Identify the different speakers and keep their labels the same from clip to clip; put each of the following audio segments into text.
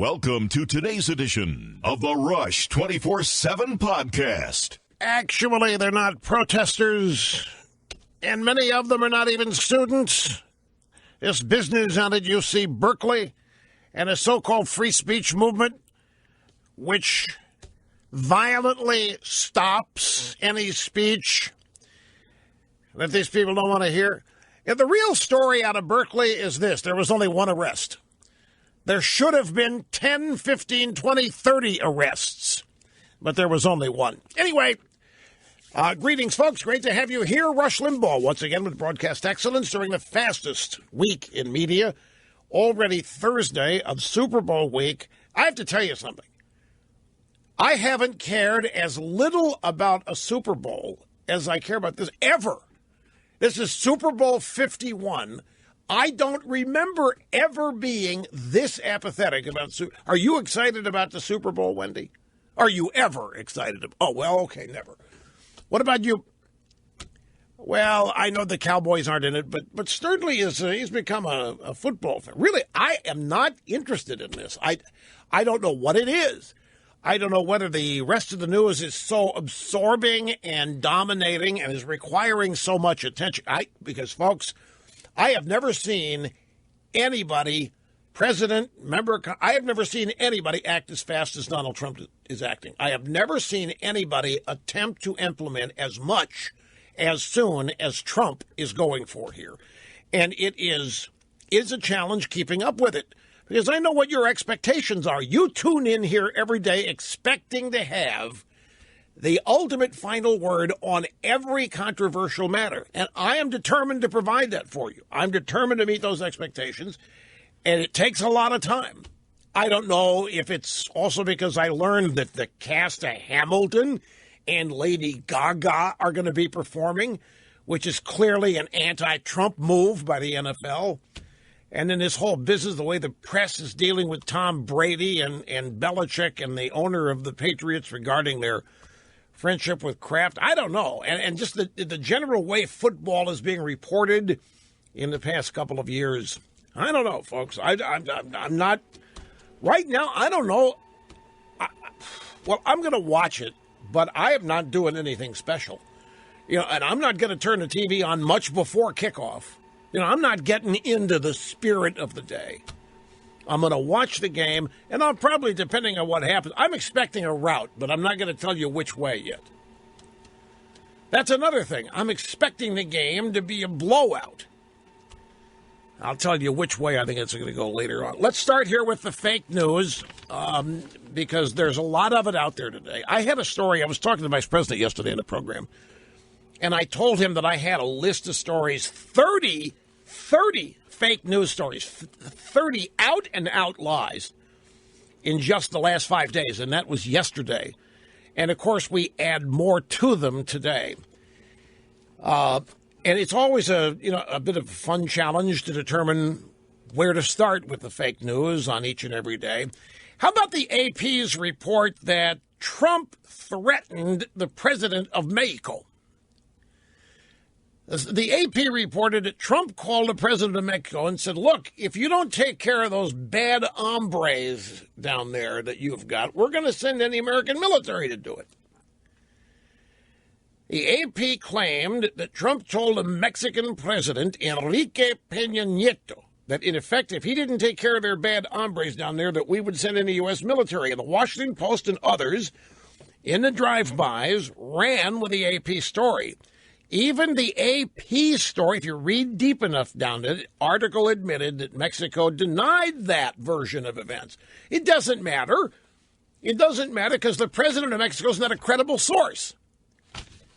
Speaker 1: Welcome to today's edition of the Rush 24/7 podcast.
Speaker 2: Actually, they're not protesters, and many of them are not even students. This business out at UC Berkeley and a so-called free speech movement, which violently stops any speech that these people don't want to hear. And the real story out of Berkeley is this: there was only one arrest. There should have been 10, 15, 20, 30 arrests, but there was only one. Anyway, greetings, folks. Great to have you here. Rush Limbaugh, once again, with broadcast excellence during the fastest week in media. Already Thursday of Super Bowl week. I have to tell you something. I haven't cared as little about a Super Bowl as I care about this ever. This is Super Bowl 51. I don't remember ever being this apathetic about Super Bowl. Are you excited about the Super Bowl, Wendy? Are you ever excited? Oh, well, okay, never. What about you? Well, I know the Cowboys aren't in it, but Sturdley he's become a football fan. Really, I am not interested in this. I don't know what it is. I don't know whether the rest of the news is so absorbing and dominating and is requiring so much attention. Because, folks, I have never seen anybody, president, member, I have never seen anybody act as fast as Donald Trump is acting. I have never seen anybody attempt to implement as much as soon as Trump is going for here. And it is a challenge keeping up with it, because I know what your expectations are. You tune in here every day expecting to have the ultimate final word on every controversial matter. And I am determined to provide that for you. I'm determined to meet those expectations, and it takes a lot of time. I don't know if it's also because I learned that the cast of Hamilton and Lady Gaga are going to be performing, which is clearly an anti-Trump move by the NFL. And then this whole business, the way the press is dealing with Tom Brady and Belichick and the owner of the Patriots regarding their friendship with Kraft. I don't know. And just the general way football is being reported in the past couple of years. I don't know, folks. I'm not, right now, I don't know. I'm going to watch it, but I am not doing anything special. And I'm not going to turn the TV on much before kickoff. I'm not getting into the spirit of the day. I'm going to watch the game, and I'll probably, depending on what happens, I'm expecting a rout, but I'm not going to tell you which way yet. That's another thing. I'm expecting the game to be a blowout. I'll tell you which way I think it's going to go later on. Let's start here with the fake news, because there's a lot of it out there today. I had a story. I was talking to the Vice President yesterday in the program, and I told him that I had a list of stories, 30 fake news stories, 30 out-and-out lies in just the last 5 days, and that was yesterday. And, of course, we add more to them today. And it's always a bit of a fun challenge to determine where to start with the fake news on each and every day. How about the AP's report that Trump threatened the president of Mexico? The AP reported that Trump called the president of Mexico and said, look, if you don't take care of those bad hombres down there that you've got, we're going to send in the American military to do it. The AP claimed that Trump told the Mexican president, Enrique Peña Nieto, that in effect, if he didn't take care of their bad hombres down there, that we would send in the U.S. military. And the Washington Post and others in the drive-bys ran with the AP story. Even the AP story, if you read deep enough down it, article admitted that Mexico denied that version of events. It doesn't matter. It doesn't matter because the president of Mexico is not a credible source.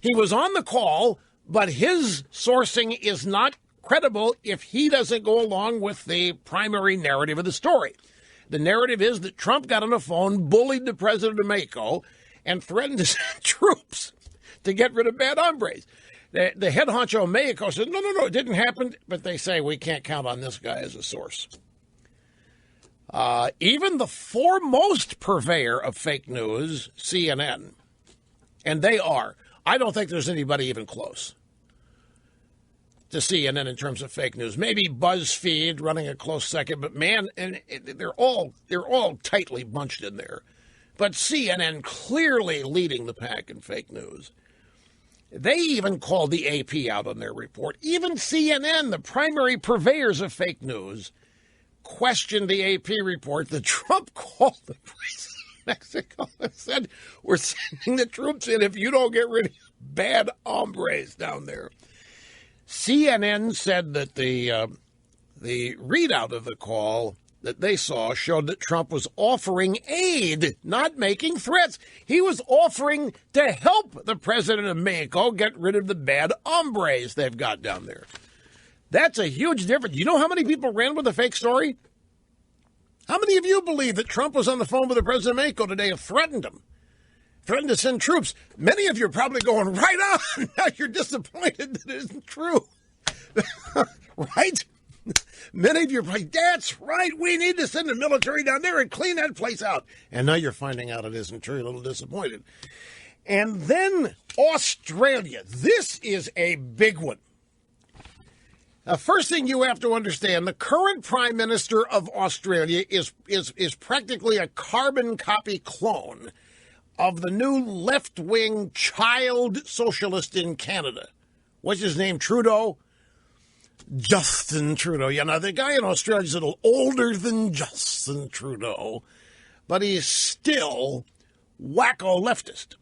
Speaker 2: He was on the call, but his sourcing is not credible if he doesn't go along with the primary narrative of the story. The narrative is that Trump got on the phone, bullied the president of Mexico, and threatened to send troops to get rid of bad hombres. The head honcho of Mexico said, no, it didn't happen. But they say we can't count on this guy as a source. Even the foremost purveyor of fake news, CNN, and they are. I don't think there's anybody even close. to CNN in terms of fake news. Maybe BuzzFeed running a close second, but man, and they're all tightly bunched in there. But CNN clearly leading the pack in fake news. They even called the AP out on their report. Even CNN, the primary purveyors of fake news, questioned the AP report that Trump called the president of Mexico and said, we're sending the troops in if you don't get rid of bad hombres down there. CNN said that the readout of the call that they saw showed that Trump was offering aid, not making threats. He was offering to help the president of Mexico get rid of the bad hombres they've got down there. That's a huge difference. You know how many people ran with a fake story? How many of you believe that Trump was on the phone with the president of Mexico today and threatened him? Threatened to send troops. Many of you are probably going, right on. Now you're disappointed that it isn't true. Right? Many of you are like, that's right. We need to send the military down there and clean that place out. And now you're finding out it isn't true. A little disappointed. And then Australia. This is a big one. First thing you have to understand, the current prime minister of Australia is practically a carbon copy clone of the new left-wing child socialist in Canada. What's his name? Trudeau? Justin Trudeau. You know, the guy in Australia is a little older than Justin Trudeau, but he's still wacko leftist.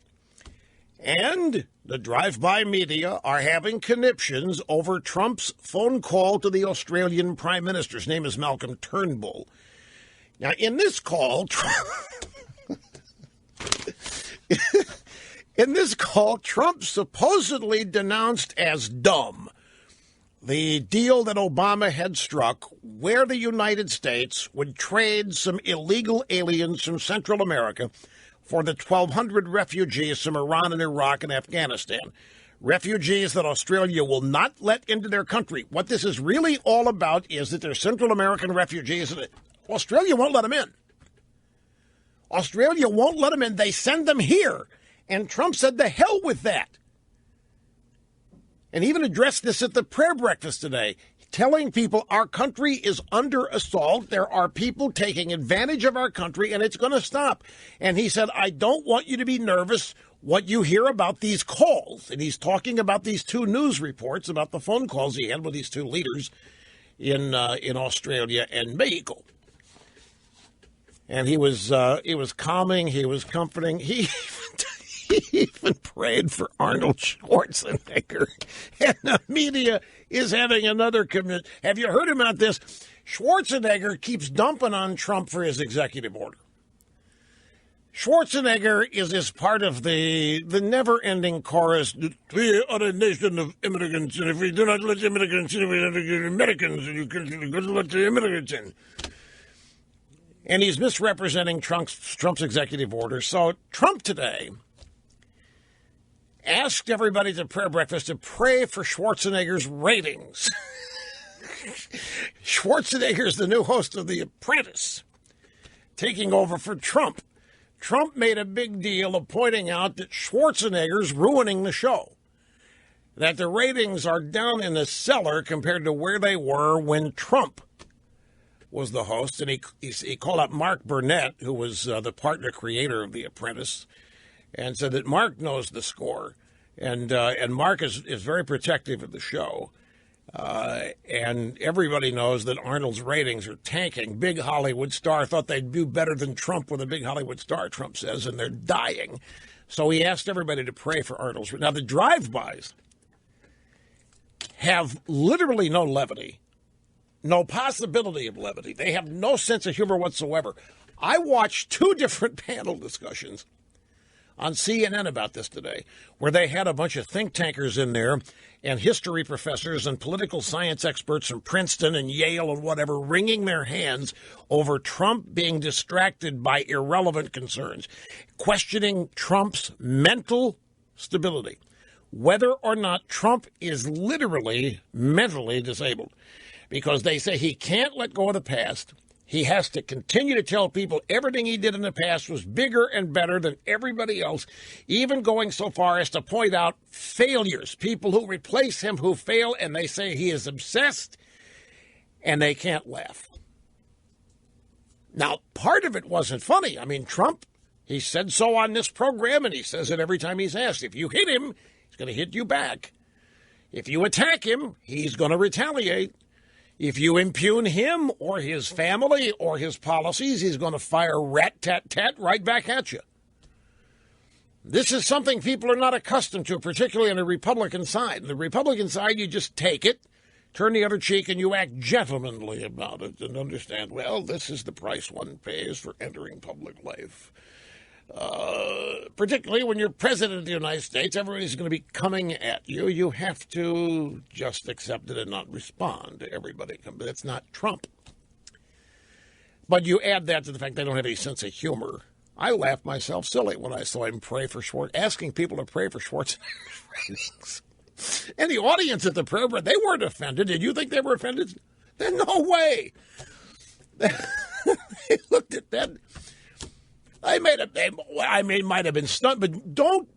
Speaker 2: And the drive-by media are having conniptions over Trump's phone call to the Australian Prime Minister. His name is Malcolm Turnbull. Now, in this call, Trump supposedly denounced as dumb the deal that Obama had struck where the United States would trade some illegal aliens from Central America for the 1,200 refugees from Iran and Iraq and Afghanistan. Refugees that Australia will not let into their country. What this is really all about is that they're Central American refugees. Australia won't let them in. Australia won't let them in. They send them here. And Trump said, the hell with that. And even addressed this at the prayer breakfast today, telling people our country is under assault. There are people taking advantage of our country, and it's going to stop. And he said, I don't want you to be nervous what you hear about these calls. And he's talking about these two news reports about the phone calls he had with these two leaders in Australia and Mexico. And he was calming, he was comforting. He even prayed for Arnold Schwarzenegger. And the media is having another commitment. Have you heard about this? Schwarzenegger keeps dumping on Trump for his executive order. Schwarzenegger is part of the never-ending chorus, we are a nation of immigrants, and if we do not let immigrants in, we have to get Americans, and you can let the immigrants in. And he's misrepresenting Trump's executive order. So Trump today asked everybody to prayer breakfast to pray for Schwarzenegger's ratings. Schwarzenegger's the new host of The Apprentice, taking over for Trump. Trump made a big deal of pointing out that Schwarzenegger's ruining the show, that the ratings are down in the cellar compared to where they were when Trump was the host. And he called up Mark Burnett, who was the partner creator of The Apprentice, and said that Mark knows the score, and Mark is very protective of the show, and everybody knows that Arnold's ratings are tanking. Big Hollywood star thought they'd do better than Trump with a big Hollywood star, Trump says, and they're dying. So he asked everybody to pray for Arnold's. Now the drive-bys have literally no levity, no possibility of levity. They have no sense of humor whatsoever. I watched two different panel discussions on CNN about this today, where they had a bunch of think tankers in there and history professors and political science experts from Princeton and Yale and whatever, wringing their hands over Trump being distracted by irrelevant concerns, questioning Trump's mental stability, whether or not Trump is literally mentally disabled, because they say he can't let go of the past. He has to continue to tell people everything he did in the past was bigger and better than everybody else, even going so far as to point out failures, people who replace him who fail, and they say he is obsessed, and they can't laugh. Now, part of it wasn't funny. I mean, Trump, he said so on this program, and he says it every time he's asked. If you hit him, he's going to hit you back. If you attack him, he's going to retaliate. If you impugn him or his family or his policies, he's going to fire rat-tat-tat right back at you. This is something people are not accustomed to, particularly on the Republican side. The Republican side, you just take it, turn the other cheek, and you act gentlemanly about it and understand, well, this is the price one pays for entering public life. Particularly when you're president of the United States, everybody's going to be coming at you. You have to just accept it and not respond to everybody. But it's not Trump. But you add that to the fact they don't have any sense of humor. I laughed myself silly when I saw him pray for Schwartz, asking people to pray for Schwarzenegger's ratings. And the audience at the prayer, they weren't offended. Did you think they were offended? Then no way. They looked at that. They might have been stunned, but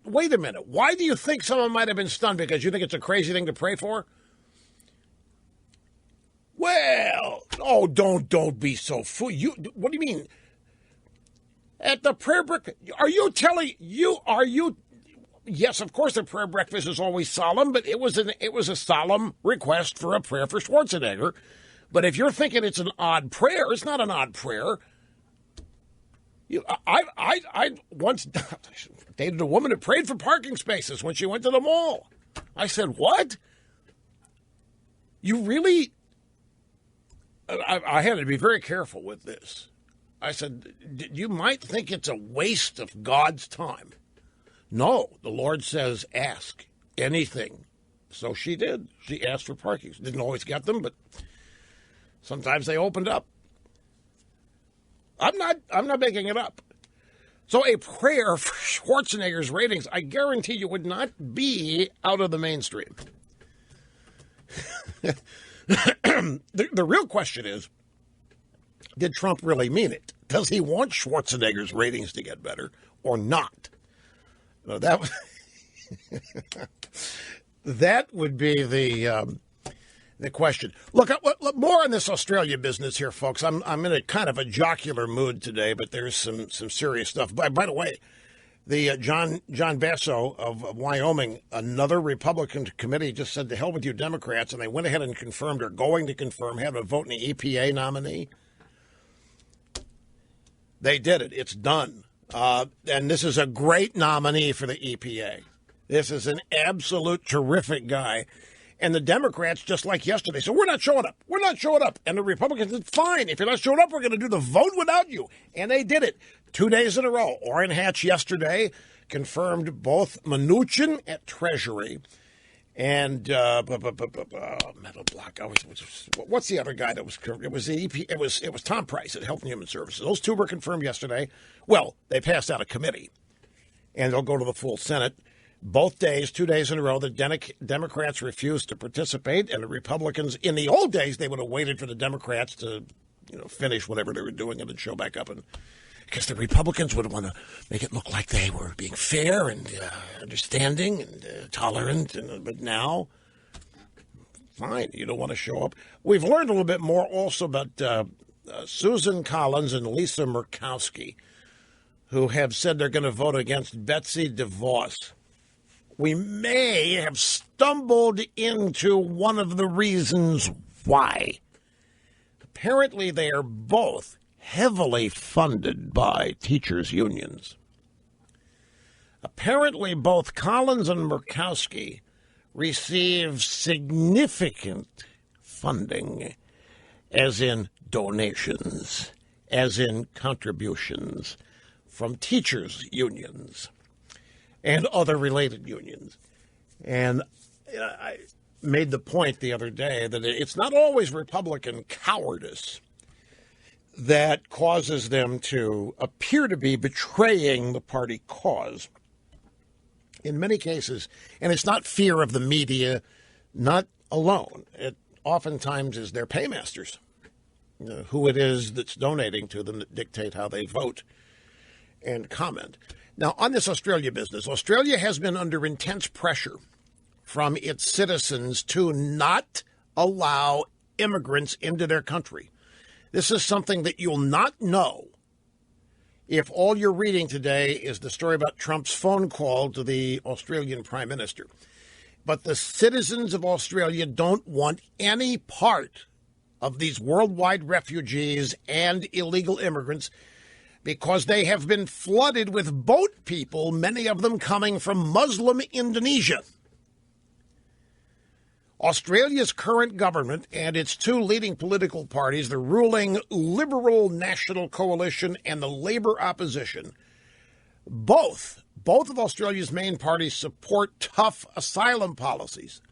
Speaker 2: wait a minute. Why do you think someone might have been stunned? Because you think it's a crazy thing to pray for? Well, don't be so fool. What do you mean? At the prayer breakfast, yes, of course the prayer breakfast is always solemn, but it was a solemn request for a prayer for Schwarzenegger. But if you're thinking it's an odd prayer, it's not an odd prayer. I once dated a woman that prayed for parking spaces when she went to the mall. I said, what? You really? I had to be very careful with this. I said, you might think it's a waste of God's time. No, the Lord says, ask anything. So she did. She asked for parking. She didn't always get them, but sometimes they opened up. I'm not making it up. So a prayer for Schwarzenegger's ratings, I guarantee you, would not be out of the mainstream. The real question is, did Trump really mean it? Does he want Schwarzenegger's ratings to get better or not? No, that would be the question. Look, more on this Australia business here, folks. I'm in a kind of a jocular mood today, but there's some serious stuff. By the way, the John Basso of Wyoming, another Republican committee, just said to hell with you Democrats, and they went ahead and confirmed, or going to confirm, have a vote in the EPA nominee. They did it. It's done. And this is a great nominee for the EPA. This is an absolute terrific guy. And the Democrats, just like yesterday, said, we're not showing up. We're not showing up. And the Republicans said, fine, if you're not showing up, we're going to do the vote without you. And they did it 2 days in a row. Orrin Hatch yesterday confirmed both Mnuchin at Treasury and Metal Block. What's the other guy that was confirmed? It was the EP. It was Tom Price at Health and Human Services. Those two were confirmed yesterday. Well, they passed out a committee, and they'll go to the full Senate. Both days, 2 days in a row, the Democrats refused to participate, and the Republicans, in the old days, they would have waited for the Democrats to, finish whatever they were doing and then show back up, and because the Republicans would want to make it look like they were being fair and understanding and tolerant, but now, fine, you don't want to show up. We've learned a little bit more also about Susan Collins and Lisa Murkowski, who have said they're going to vote against Betsy DeVos. We may have stumbled into one of the reasons why. Apparently, they are both heavily funded by teachers' unions. Apparently, both Collins and Murkowski receive significant funding, as in donations, as in contributions, from teachers' unions and other related unions. And I made the point the other day that it's not always Republican cowardice that causes them to appear to be betraying the party cause. In many cases, and it's not fear of the media, not alone. It oftentimes is their paymasters. who it is that's donating to them that dictate how they vote and comment. Now, on this Australia business, Australia has been under intense pressure from its citizens to not allow immigrants into their country. This is something that you'll not know if all you're reading today is the story about Trump's phone call to the Australian Prime Minister. But the citizens of Australia don't want any part of these worldwide refugees and illegal immigrants because they have been flooded with boat people, many of them coming from Muslim Indonesia. Australia's current government and its two leading political parties, the ruling Liberal National Coalition and the Labour opposition, both of Australia's main parties support tough asylum policies.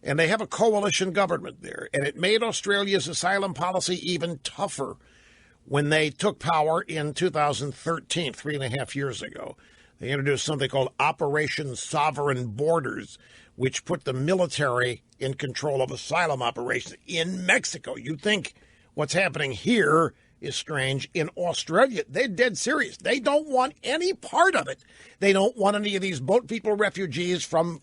Speaker 2: And they have a coalition government there. And it made Australia's asylum policy even tougher when they took power in 2013, 3.5 years ago. They introduced something called Operation Sovereign Borders, which put the military in control of asylum operations in Mexico. You think what's happening here is strange. In Australia, they're dead serious. They don't want any part of it. They don't want any of these boat people refugees from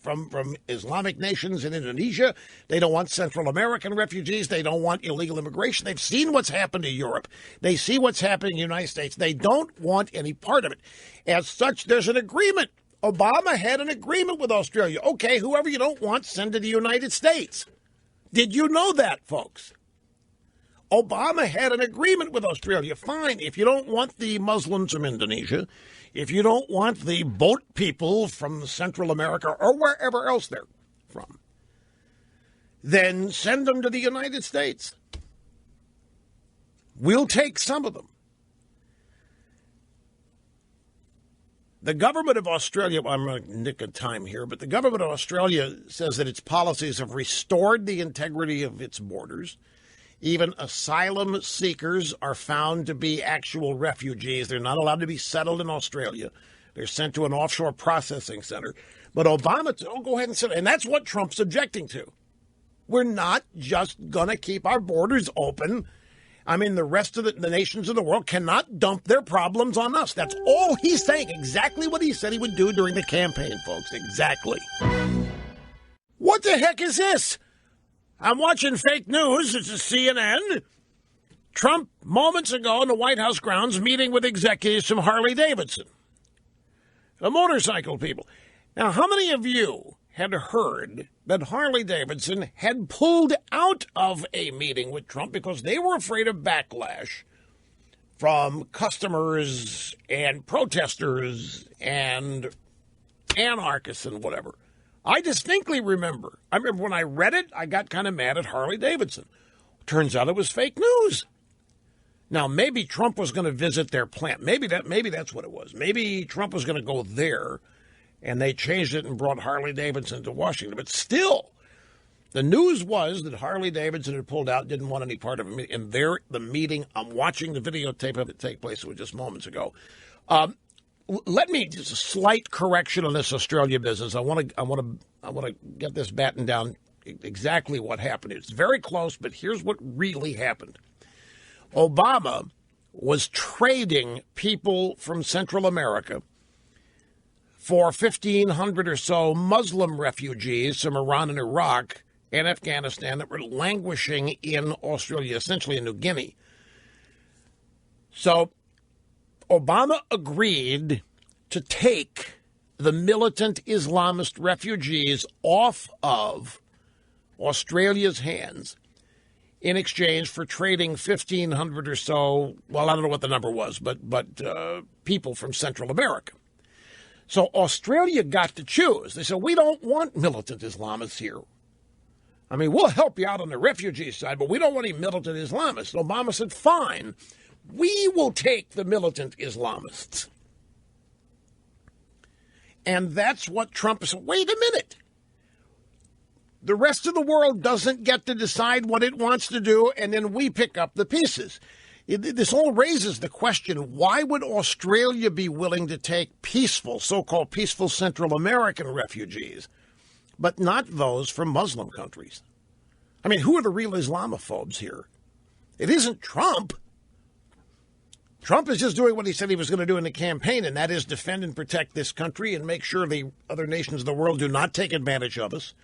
Speaker 2: Islamic nations in Indonesia. They don't want Central American refugees. They don't want illegal immigration. They've seen what's happened to Europe. They see what's happening in the United States. They don't want any part of it. As such, there's an agreement. Obama had an agreement with Australia. Okay, whoever you don't want, send to the United States. Did you know that, folks? Obama had an agreement with Australia. Fine, if you don't want the Muslims from Indonesia, if you don't want the boat people from Central America or wherever else they're from, then send them to the United States. We'll take some of them. The government of Australia, I'm going to nick a time here, but the government of Australia says that its policies have restored the integrity of its borders. Even asylum seekers are found to be actual refugees. They're not allowed to be settled in Australia. They're sent to an offshore processing center. But Obama, go ahead and send it. And that's what Trump's objecting to. We're not just going to keep our borders open. I mean, the rest of the nations of the world cannot dump their problems on us. That's all he's saying. Exactly what he said he would do during the campaign, folks. Exactly. What the heck is this? I'm watching fake news. It's a CNN. Trump, moments ago in the White House grounds, meeting with executives from Harley Davidson, the motorcycle people. Now, how many of you had heard that Harley Davidson had pulled out of a meeting with Trump because they were afraid of backlash from customers and protesters and anarchists and whatever? I distinctly remember. I remember when I read it, I got kind of mad at Harley Davidson. Turns out it was fake news. Now, maybe Trump was going to visit their plant. Maybe that's what it was. Maybe Trump was going to go there, and they changed it and brought Harley Davidson to Washington. But still, the news was that Harley Davidson had pulled out, didn't want any part of it. And there, the meeting, I'm watching the videotape of it take place. It was just moments ago. Let me just a slight correction on this Australia business. I want to get this battened down. Exactly what happened. It's very close, but here's what really happened. Obama was trading people from Central America for 1,500 or so Muslim refugees from Iran and Iraq and Afghanistan that were languishing in Australia, essentially in New Guinea. So Obama agreed to take the militant Islamist refugees off of Australia's hands in exchange for trading 1,500 or so, well, I don't know what the number was, but people from Central America. So Australia got to choose. They said, we don't want militant Islamists here. I mean, we'll help you out on the refugee side, but we don't want any militant Islamists. Obama said, fine. We will take the militant Islamists. And that's what Trump said. Wait a minute. The rest of the world doesn't get to decide what it wants to do, and then we pick up the pieces. This all raises the question, why would Australia be willing to take peaceful, so-called peaceful Central American refugees, but not those from Muslim countries? I mean, who are the real Islamophobes here? It isn't Trump. Trump is just doing what he said he was going to do in the campaign, and that is defend and protect this country and make sure the other nations of the world do not take advantage of us.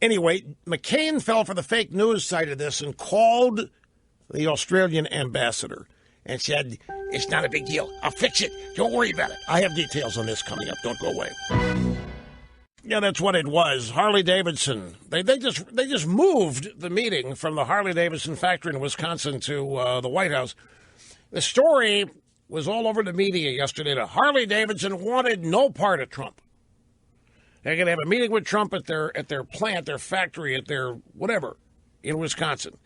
Speaker 2: Anyway, McCain fell for the fake news side of this and called the Australian ambassador and said, "It's not a big deal. I'll fix it. Don't worry about it." I have details on this coming up. Don't go away. Yeah, that's what it was. Harley Davidson. They just moved the meeting from the Harley Davidson factory in Wisconsin to the White House. The story was all over the media yesterday that Harley Davidson wanted no part of Trump. They're going to have a meeting with Trump at their plant, their factory, at their whatever in Wisconsin.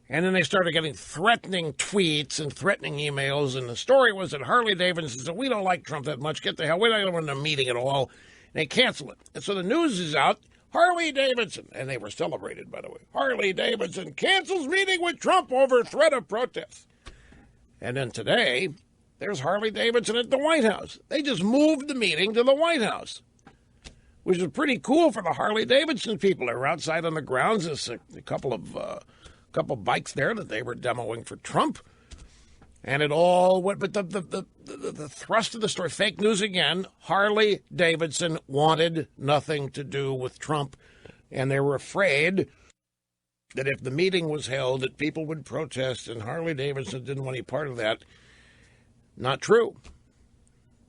Speaker 2: And then they started getting threatening tweets and threatening emails. And the story was that Harley Davidson said, "We don't like Trump that much. Get the hell. We're not going to run a meeting at all." And they cancel it. And so the news is out. Harley Davidson, and they were celebrated, by the way. Harley Davidson cancels meeting with Trump over threat of protest. And then today, there's Harley Davidson at the White House. They just moved the meeting to the White House, which is pretty cool for the Harley Davidson people. They were outside on the grounds. There's a couple of bikes there that they were demoing for Trump. And it all went, but the thrust of the story, fake news again, Harley Davidson wanted nothing to do with Trump. And they were afraid that if the meeting was held, that people would protest, and Harley Davidson didn't want any part of that. Not true.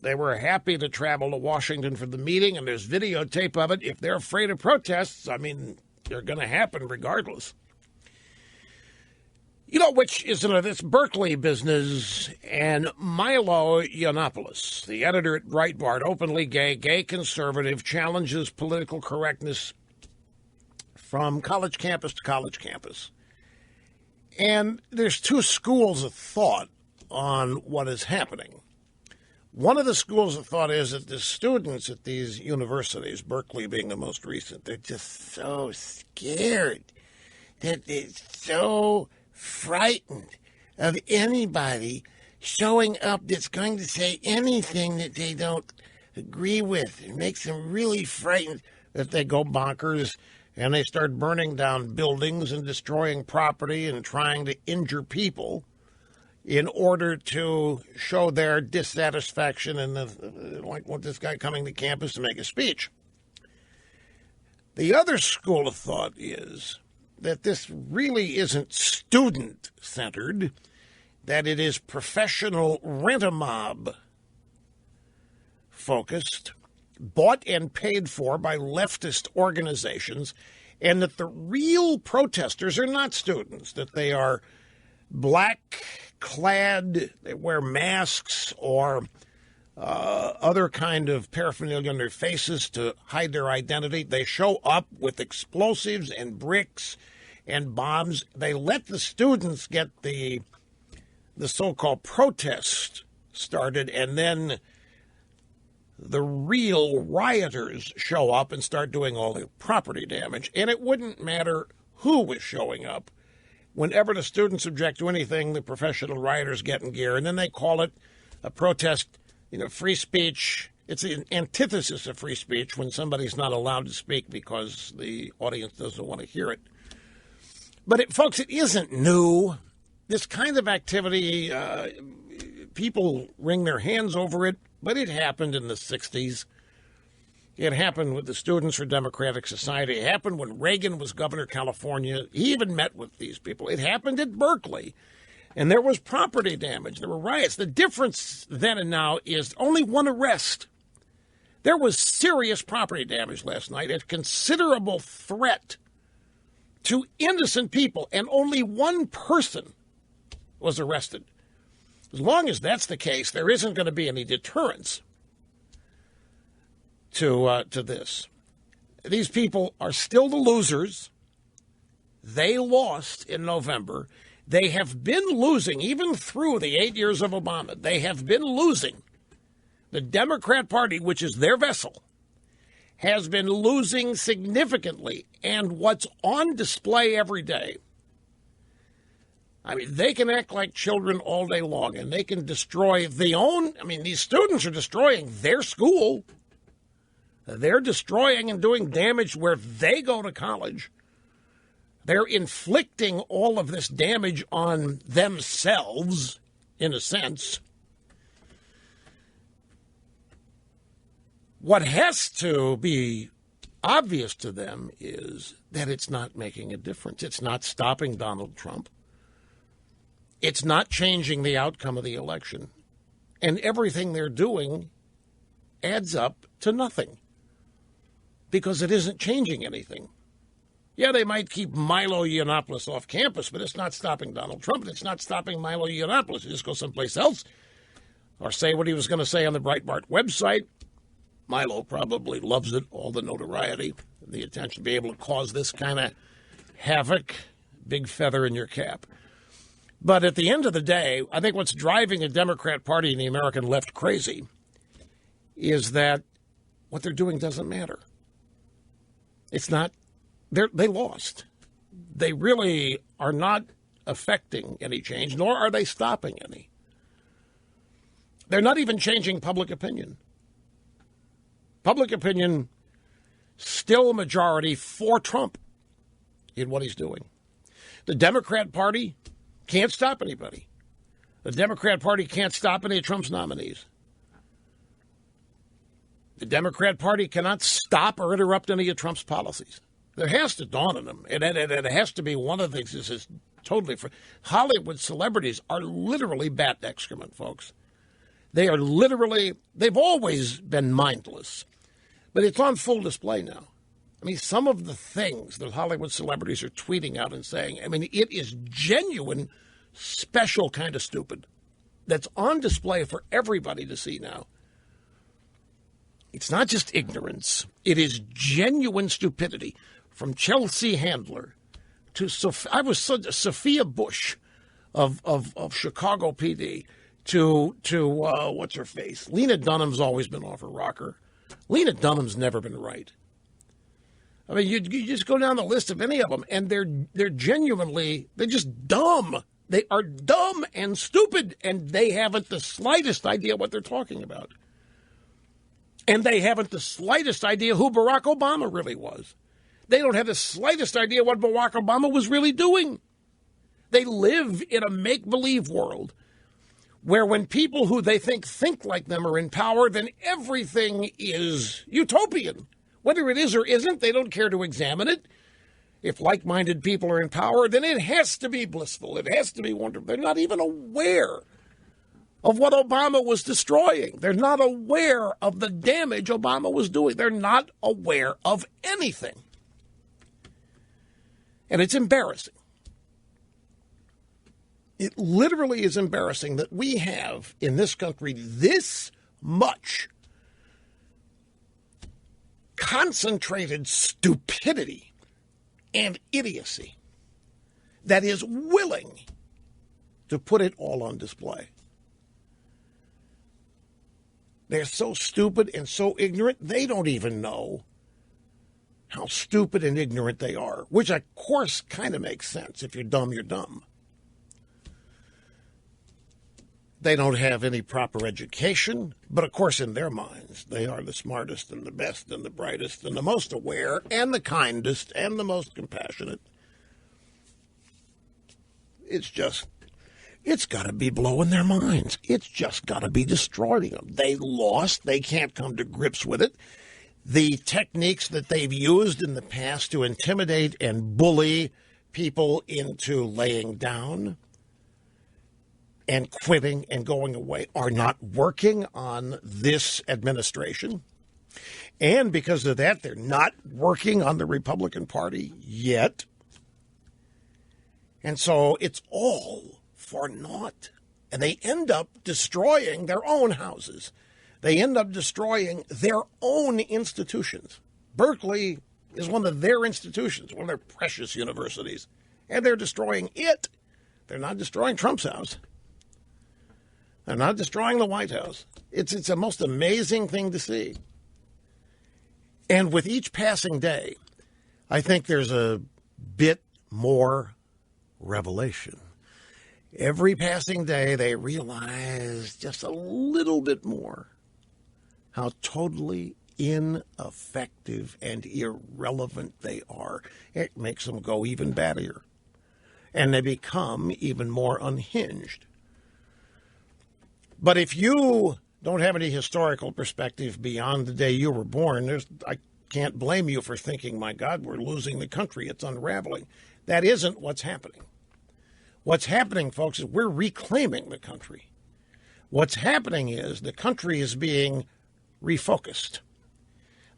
Speaker 2: They were happy to travel to Washington for the meeting, and there's videotape of it. If they're afraid of protests, I mean, they're going to happen regardless. You know, which is this Berkeley business, and Milo Yiannopoulos, the editor at Breitbart, openly gay conservative, challenges political correctness from college campus to college campus. And there's two schools of thought on what is happening. One of the schools of thought is that the students at these universities, Berkeley being the most recent, they're just so scared, that they're so frightened of anybody showing up that's going to say anything that they don't agree with. It makes them really frightened that they go bonkers and they start burning down buildings and destroying property and trying to injure people in order to show their dissatisfaction and like want this guy coming to campus to make a speech. The other school of thought is that this really isn't student-centered, that it is professional rent-a-mob focused, bought and paid for by leftist organizations, and that the real protesters are not students, that they are black-clad, they wear masks or other kind of paraphernalia on their faces to hide their identity. They show up with explosives and bricks and bombs. They let the students get the so-called protest started, and then the real rioters show up and start doing all the property damage. And it wouldn't matter who was showing up. Whenever the students object to anything, the professional rioters get in gear, and then they call it a protest, free speech. It's an antithesis of free speech when somebody's not allowed to speak because the audience doesn't want to hear it. But, folks, it isn't new. This kind of activity, people wring their hands over it, but it happened in the 60s. It happened with the Students for Democratic Society. It happened when Reagan was governor of California. He even met with these people. It happened at Berkeley, and there was property damage. There were riots. The difference then and now is only one arrest. There was serious property damage last night, a considerable threat to innocent people, and only one person was arrested. As long as that's the case, there isn't going to be any deterrence to this. These people are still the losers. They lost in November. They have been losing, even through the 8 years of Obama. They have been losing. The Democrat Party, which is their vessel, has been losing significantly. And what's on display every day, I mean, they can act like children all day long, and they can destroy these students are destroying their school. They're destroying and doing damage where they go to college. They're inflicting all of this damage on themselves, in a sense. What has to be obvious to them is that it's not making a difference. It's not stopping Donald Trump. It's not changing the outcome of the election. And everything they're doing adds up to nothing because it isn't changing anything. Yeah, they might keep Milo Yiannopoulos off campus, but it's not stopping Donald Trump, and it's not stopping Milo Yiannopoulos. You just go someplace else or say what he was going to say on the Breitbart website. Milo probably loves it, all the notoriety, the attention, to be able to cause this kind of havoc, big feather in your cap. But at the end of the day, I think what's driving the Democrat Party and the American left crazy is that what they're doing doesn't matter. It's not, they lost. They really are not affecting any change, nor are they stopping any. They're not even changing public opinion. Public opinion still majority for Trump in what he's doing. The Democrat Party can't stop anybody. The Democrat Party can't stop any of Trump's nominees. The Democrat Party cannot stop or interrupt any of Trump's policies. There has to dawn on them, and it has to be one of the things. This is totally Hollywood celebrities are literally bat excrement, folks. They are literally, they've always been mindless. But it's on full display now. I mean, some of the things that Hollywood celebrities are tweeting out and saying, I mean, it is genuine, special kind of stupid that's on display for everybody to see now. It's not just ignorance. It is genuine stupidity. From Chelsea Handler to Sophia Bush of Chicago PD to what's her face? Lena Dunham's always been off her rocker. Lena Dunham's never been right. I mean, you just go down the list of any of them, and they're genuinely, they're just dumb. They are dumb and stupid, and they haven't the slightest idea what they're talking about. And they haven't the slightest idea who Barack Obama really was. They don't have the slightest idea what Barack Obama was really doing. They live in a make-believe world where when people who they think like them are in power, then everything is utopian. Whether it is or isn't, they don't care to examine it. If like-minded people are in power, then it has to be blissful. It has to be wonderful. They're not even aware of what Obama was destroying. They're not aware of the damage Obama was doing. They're not aware of anything. And it's embarrassing. It literally is embarrassing that we have in this country this much concentrated stupidity and idiocy that is willing to put it all on display. They're so stupid and so ignorant, they don't even know how stupid and ignorant they are, which, of course, kind of makes sense. If you're dumb, you're dumb. They don't have any proper education, but of course in their minds, they are the smartest and the best and the brightest and the most aware and the kindest and the most compassionate. It's got to be blowing their minds. It's just got to be destroying them. They lost. They can't come to grips with it. The techniques that they've used in the past to intimidate and bully people into laying down and quitting and going away are not working on this administration. And because of that, they're not working on the Republican Party yet. And so it's all for naught. And they end up destroying their own houses. They end up destroying their own institutions. Berkeley is one of their institutions, one of their precious universities. And they're destroying it. They're not destroying Trump's house. They're not destroying the White House. It's a most amazing thing to see. And with each passing day, I think there's a bit more revelation. Every passing day, they realize just a little bit more how totally ineffective and irrelevant they are, it makes them go even badder. And they become even more unhinged. But if you don't have any historical perspective beyond the day you were born, I can't blame you for thinking, my God, we're losing the country. It's unraveling. That isn't what's happening. What's happening, folks, is we're reclaiming the country. What's happening is the country is being refocused.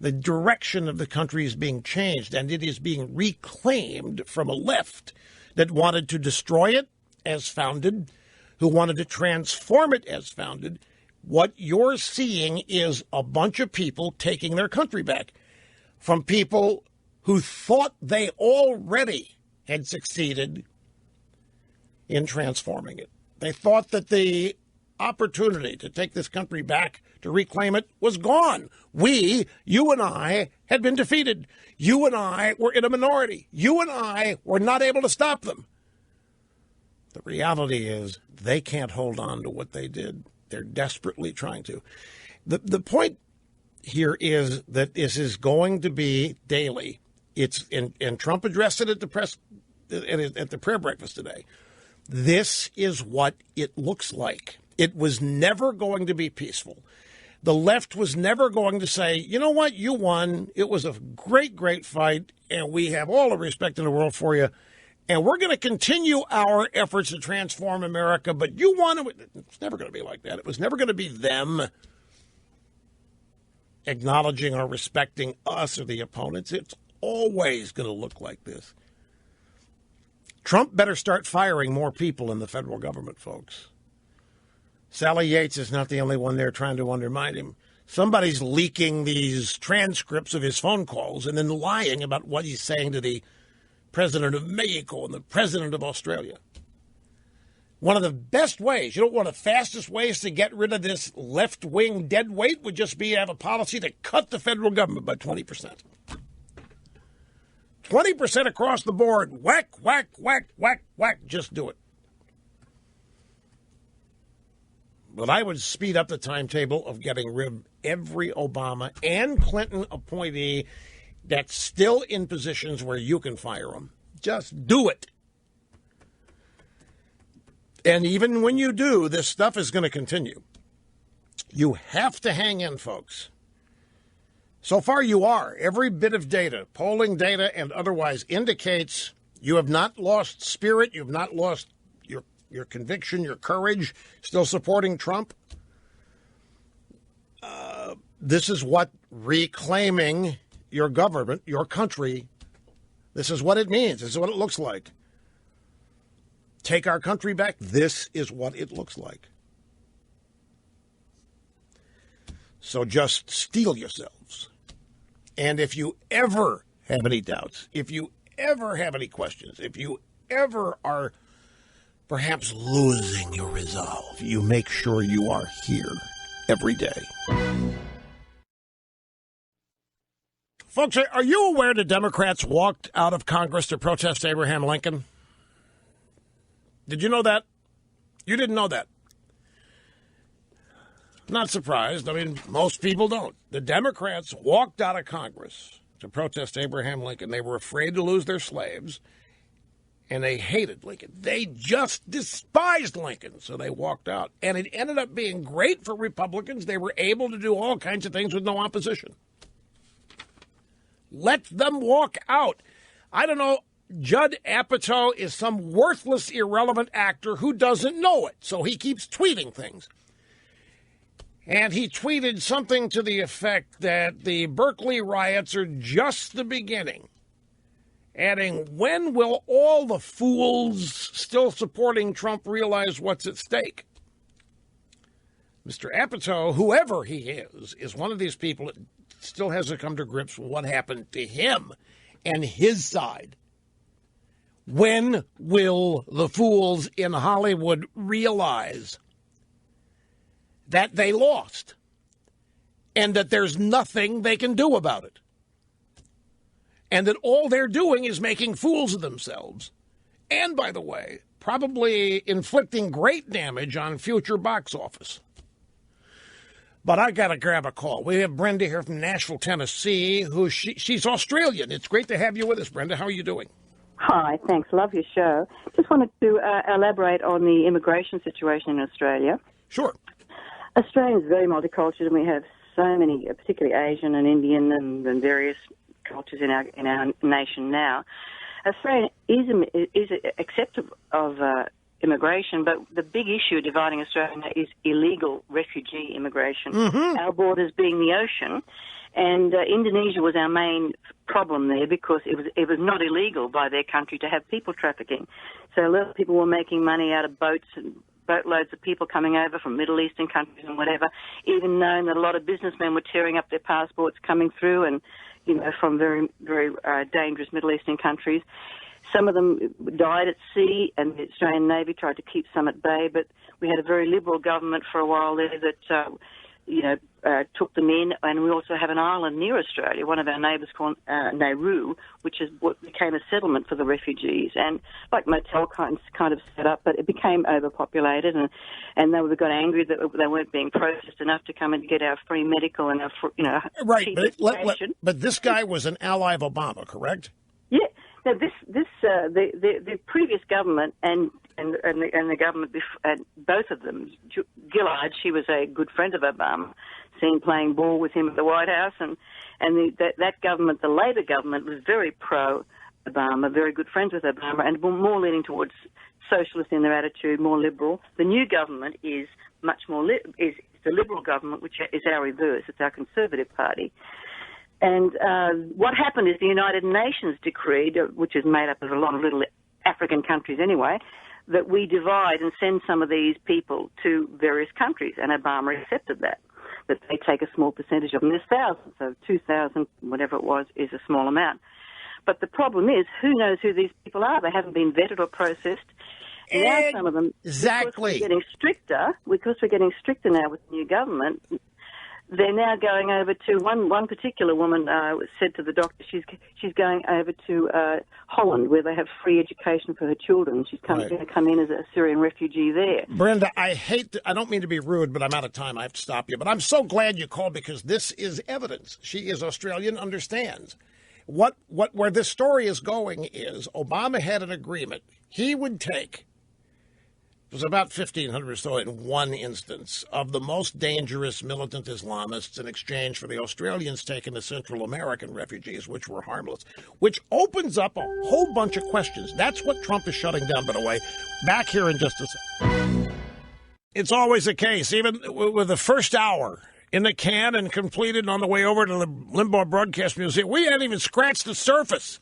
Speaker 2: The direction of the country is being changed, and it is being reclaimed from a left that wanted to destroy it as founded, who wanted to transform it as founded. What you're seeing is a bunch of people taking their country back from people who thought they already had succeeded in transforming it. They thought that the opportunity to take this country back, to reclaim it, was gone. You and I, had been defeated. You and I were in a minority. You and I were not able to stop them. The reality is they can't hold on to what they did. They're desperately trying to. The point here is that this is going to be daily. And Trump addressed it at the press at the prayer breakfast today. This is what it looks like. It was never going to be peaceful. The left was never going to say, you know what, you won. It was a great, great fight, and we have all the respect in the world for you. And we're going to continue our efforts to transform America, but you won. It's never going to be like that. It was never going to be them acknowledging or respecting us or the opponents. It's always going to look like this. Trump better start firing more people in the federal government, folks. Sally Yates is not the only one there trying to undermine him. Somebody's leaking these transcripts of his phone calls and then lying about what he's saying to the president of Mexico and the president of Australia. One of the best ways, one of the fastest ways to get rid of this left-wing dead weight would just be to have a policy to cut the federal government by 20%. 20% across the board. Whack, whack, whack, whack, whack. Just do it. But I would speed up the timetable of getting rid of every Obama and Clinton appointee that's still in positions where you can fire them. Just do it. And even when you do, this stuff is going to continue. You have to hang in, folks. So far you are. Every bit of data, polling data and otherwise, indicates you have not lost spirit. You have not lost your conviction, your courage, still supporting Trump. This is what reclaiming your government, your country, this is what it means. This is what it looks like. Take our country back. This is what it looks like. So just steel yourselves. And if you ever have any doubts, if you ever have any questions, if you ever are perhaps losing your resolve, you make sure you are here every day. Folks, are you aware the Democrats walked out of Congress to protest Abraham Lincoln? Did you know that? You didn't know that. Not surprised. I mean, most people don't. The Democrats walked out of Congress to protest Abraham Lincoln. They were afraid to lose their slaves, and they hated Lincoln. They just despised Lincoln, so they walked out. And it ended up being great for Republicans. They were able to do all kinds of things with no opposition. Let them walk out. I don't know. Judd Apatow is some worthless, irrelevant actor who doesn't know it, so he keeps tweeting things. And he tweeted something to the effect that the Berkeley riots are just the beginning, adding, when will all the fools still supporting Trump realize what's at stake? Mr. Apatow, whoever he is one of these people that still hasn't come to grips with what happened to him and his side. When will the fools in Hollywood realize that they lost and that there's nothing they can do about it? And that all they're doing is making fools of themselves. And, by the way, probably inflicting great damage on future box office. But I got to grab a call. We have Brenda here from Nashville, Tennessee, she's Australian. It's great to have you with us, Brenda. How are you doing?
Speaker 3: Hi, thanks. Love your show. Just wanted to elaborate on the immigration situation in Australia.
Speaker 2: Sure.
Speaker 3: Australia is very multicultural, and we have so many, particularly Asian and Indian and various cultures in our nation now. Australia is acceptive of immigration, but the big issue dividing Australia is illegal refugee immigration. Mm-hmm. Our borders being the ocean, and Indonesia was our main problem there because it was not illegal by their country to have people trafficking. So a lot of people were making money out of boats and boatloads of people coming over from Middle Eastern countries and whatever, even knowing that a lot of businessmen were tearing up their passports coming through and, from very, very dangerous Middle Eastern countries. Some of them died at sea, and the Australian Navy tried to keep some at bay, but we had a very liberal government for a while there that, took them in, and we also have an island near Australia, one of our neighbours called Nauru, which is what became a settlement for the refugees, and like motel kind of set up, but it became overpopulated, and they got angry that they weren't being processed enough to come and get our free medical and our,
Speaker 2: right.
Speaker 3: cheap
Speaker 2: education. But this guy was an ally of Obama, correct?
Speaker 3: Yeah. Now, the previous government and the government, both of them, Gillard, she was a good friend of Obama, seen playing ball with him at the White House, and that government, the Labor government, was very pro-Obama, very good friends with Obama, and more leaning towards socialist in their attitude, more liberal. The new government is much more is the Liberal government, which is our reverse. It's our Conservative Party. And what happened is the United Nations decreed, which is made up of a lot of little African countries anyway, that we divide and send some of these people to various countries, and Obama accepted that they take a small percentage of them. There's thousands, so 2,000, whatever it was, is a small amount. But the problem is, who knows who these people are? They haven't been vetted or processed. Now some of them,
Speaker 2: exactly,
Speaker 3: because we're getting stricter now with the new government, they're now going over to one particular woman said to the doctor she's going over to Holland, where they have free education for her children. She's going to come in as a Syrian refugee there.
Speaker 2: Brenda, I don't mean to be rude, but I'm out of time. I have to stop you. But I'm so glad you called, because this is evidence. She is Australian, understands. Where this story is going is Obama had an agreement. He would take, it was about 1,500 or so in one instance, of the most dangerous militant Islamists in exchange for the Australians taking the Central American refugees, which were harmless, which opens up a whole bunch of questions. That's what Trump is shutting down, by the way. Back here in just a second. It's always the case, even with the first hour in the can and completed on the way over to the Limbaugh Broadcast Museum. We hadn't even scratched the surface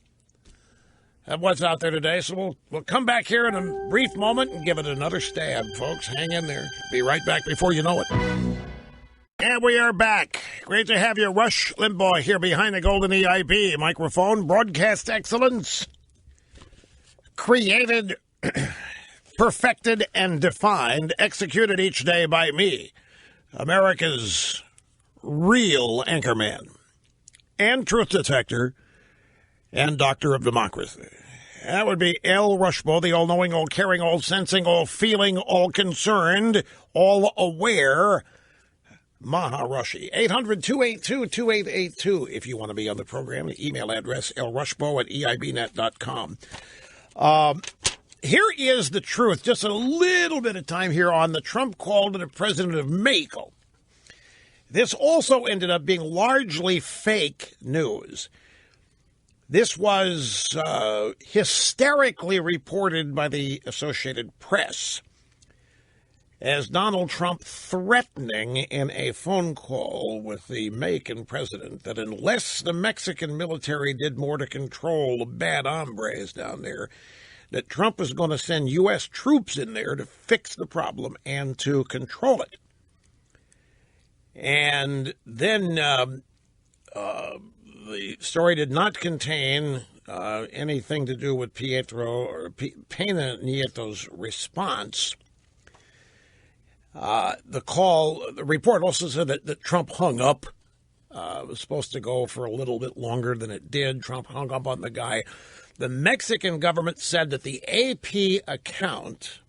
Speaker 2: of what's out there today, so we'll come back here in a brief moment and give it another stab, folks. Hang in there. Be right back before you know it. And we are back. Great to have you, Rush Limbaugh, here behind the golden EIB microphone. Broadcast excellence, created, perfected, and defined, executed each day by me, America's real anchorman and truth detector and doctor of democracy. That would be L. Rushbo, the all-knowing, all-caring, all-sensing, all-feeling, all-concerned, all-aware Maharashi. 800-282-2882 if you want to be on the program. The email address, lrushbo@eibnet.com. Here is the truth. Just a little bit of time here on the Trump call to the president of Mexico. This also ended up being largely fake news. This was hysterically reported by the Associated Press as Donald Trump threatening in a phone call with the Mexican president that unless the Mexican military did more to control the bad hombres down there, that Trump was going to send U.S. troops in there to fix the problem and to control it. And then the story did not contain anything to do with Pietro or Pena Nieto's response. The report also said that Trump hung up. It was supposed to go for a little bit longer than it did. Trump hung up on the guy. The Mexican government said that the AP account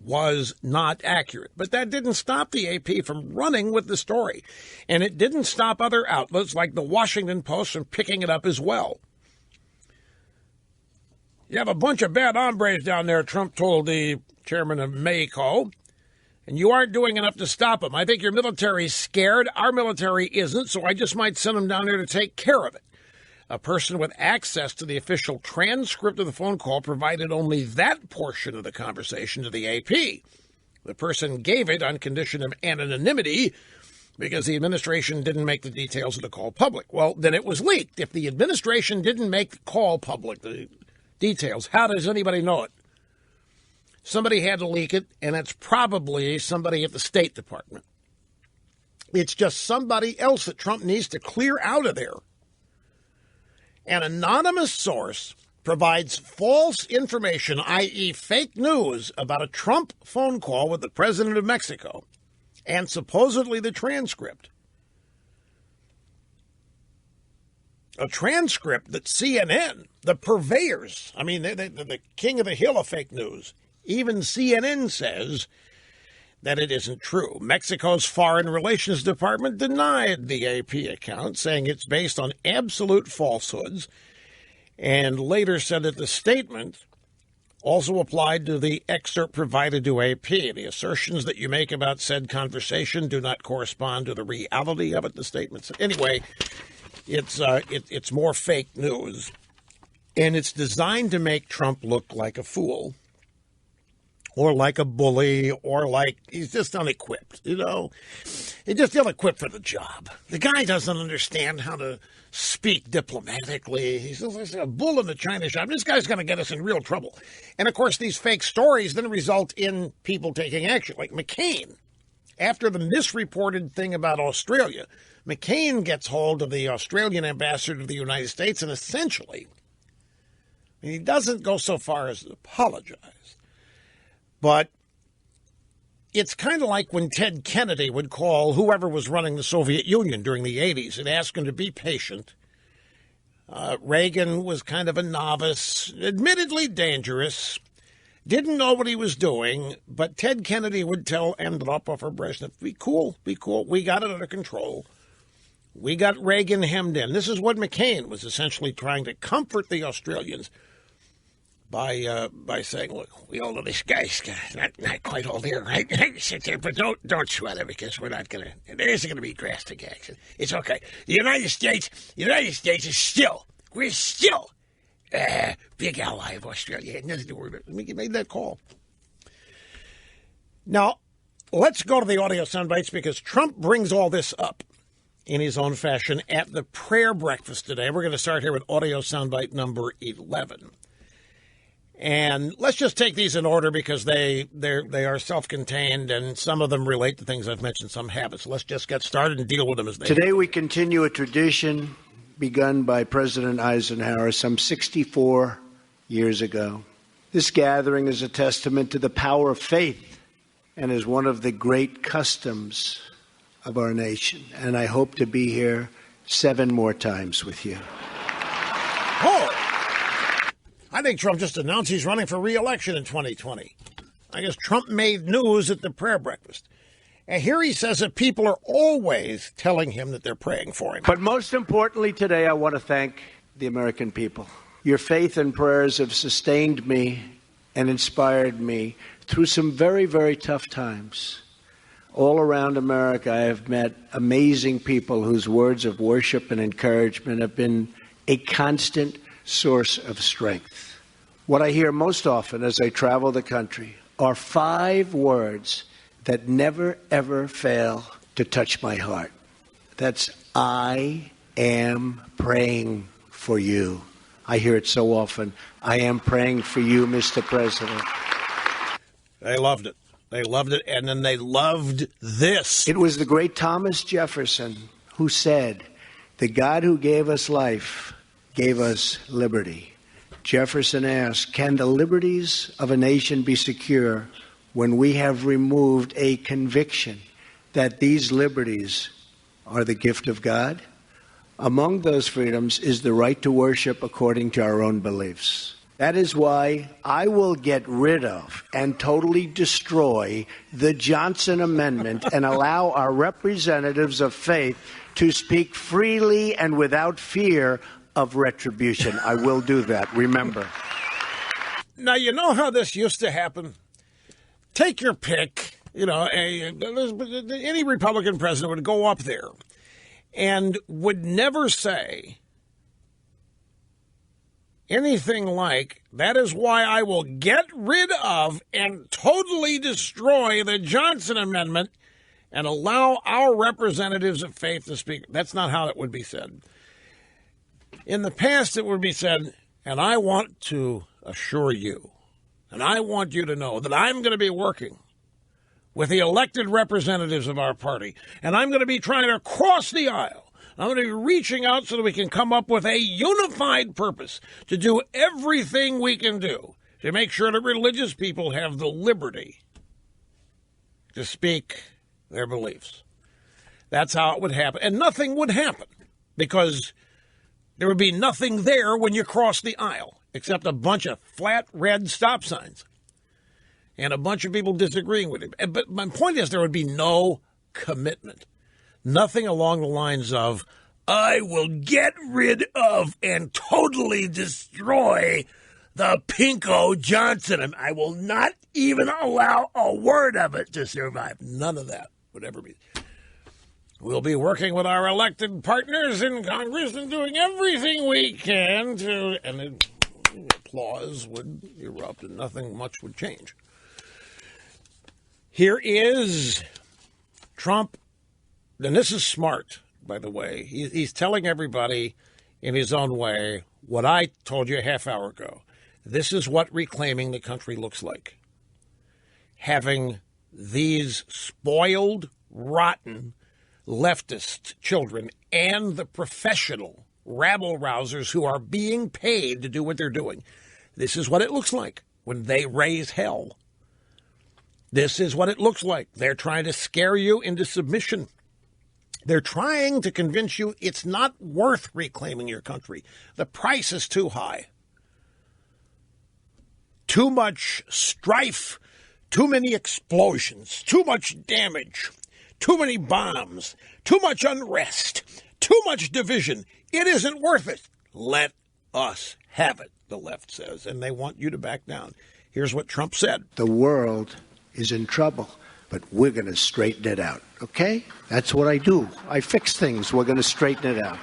Speaker 2: was not accurate. But that didn't stop the AP from running with the story. And it didn't stop other outlets like the Washington Post from picking it up as well. You have a bunch of bad hombres down there, Trump told the chairman of MACO, and you aren't doing enough to stop them. I think your military's scared. Our military isn't, so I just might send them down there to take care of it. A person with access to the official transcript of the phone call provided only that portion of the conversation to the AP. The person gave it on condition of anonymity because the administration didn't make the details of the call public. Well, then it was leaked. If the administration didn't make the call public, the details, how does anybody know it? Somebody had to leak it, and it's probably somebody at the State Department. It's just somebody else that Trump needs to clear out of there. An anonymous source provides false information, i.e. fake news, about a Trump phone call with the president of Mexico and supposedly the transcript. A transcript that CNN, the purveyors, I mean, the king of the hill of fake news, even CNN says that it isn't true. Mexico's Foreign Relations Department denied the AP account, saying it's based on absolute falsehoods, and later said that the statement also applied to the excerpt provided to AP. The assertions that you make about said conversation do not correspond to the reality of it, the statement said. Anyway, it's more fake news, and it's designed to make Trump look like a fool, or like a bully, or like he's just unequipped, you know. He's just ill-equipped for the job. The guy doesn't understand how to speak diplomatically. He's a bull in the china shop. This guy's going to get us in real trouble. And, of course, these fake stories then result in people taking action, like McCain. After the misreported thing about Australia, McCain gets hold of the Australian ambassador to the United States and essentially, he doesn't go so far as to apologize, but it's kind of like when Ted Kennedy would call whoever was running the Soviet Union during the 80s and ask him to be patient. Reagan was kind of a novice, admittedly dangerous, didn't know what he was doing, but Ted Kennedy would tell Andropov or Brezhnev, be cool, we got it under control. We got Reagan hemmed in. This is what McCain was essentially trying to comfort the Australians by saying, look, we all know this guy's not quite all there, right? Sit there, but don't sweat it because there isn't going to be drastic action. It's okay. The United States is still big ally of Australia. Nothing to worry about. We made that call. Now, let's go to the audio sound bites because Trump brings all this up in his own fashion at the prayer breakfast today. We're going to start here with audio soundbite number 11. And let's just take these in order because they are self-contained and some of them relate to things I've mentioned, some haven't. So let's just get started and deal with them as they
Speaker 4: Today we continue a tradition begun by President Eisenhower some 64 years ago. This gathering is a testament to the power of faith and is one of the great customs of our nation. And I hope to be here 7 more times with you.
Speaker 2: Oh! I think Trump just announced he's running for re-election in 2020. I guess Trump made news at the prayer breakfast. And here he says that people are always telling him that they're praying for him.
Speaker 4: But most importantly today, I want to thank the American people. Your faith and prayers have sustained me and inspired me through some very, very tough times. All around America, I have met amazing people whose words of worship and encouragement have been a constant source of strength. What I hear most often as I travel the country are 5 words that never, ever fail to touch my heart. That's, I am praying for you. I hear it so often. I am praying for you, Mr. President.
Speaker 2: They loved it. They loved it, and then they loved this.
Speaker 4: It was the great Thomas Jefferson who said, the God who gave us life gave us liberty. Jefferson asked, can the liberties of a nation be secure when we have removed a conviction that these liberties are the gift of God? Among those freedoms is the right to worship according to our own beliefs. That is why I will get rid of and totally destroy the Johnson Amendment and allow our representatives of faith to speak freely and without fear of retribution. I will do that, remember.
Speaker 2: Now, you know how this used to happen? Take your pick. You know, any Republican president would go up there and would never say anything like, that is why I will get rid of and totally destroy the Johnson Amendment and allow our representatives of faith to speak. That's not how it would be said. In the past, it would be said, and I want to assure you, and I want you to know that I'm going to be working with the elected representatives of our party, and I'm going to be trying to cross the aisle. I'm going to be reaching out so that we can come up with a unified purpose to do everything we can do to make sure that religious people have the liberty to speak their beliefs. That's how it would happen. And nothing would happen because there would be nothing there when you cross the aisle except a bunch of flat red stop signs and a bunch of people disagreeing with it. But my point is there would be no commitment. Nothing along the lines of, I will get rid of and totally destroy the Pinko Johnson, and I will not even allow a word of it to survive. None of that would ever be. We'll be working with our elected partners in Congress and doing everything we can to, and applause would erupt and nothing much would change. Here is Trump. And this is smart, by the way. He's telling everybody in his own way what I told you a half hour ago. This is what reclaiming the country looks like. Having these spoiled, rotten leftist children and the professional rabble-rousers who are being paid to do what they're doing. This is what it looks like when they raise hell. This is what it looks like. They're trying to scare you into submission. They're trying to convince you it's not worth reclaiming your country. The price is too high. Too much strife, too many explosions, too much damage, too many bombs, too much unrest, too much division. It isn't worth it. Let us have it, the left says, and they want you to back down. Here's what Trump said.
Speaker 4: The world is in trouble, but we're going to straighten it out, okay? That's what I do. I fix things. We're going to straighten it out.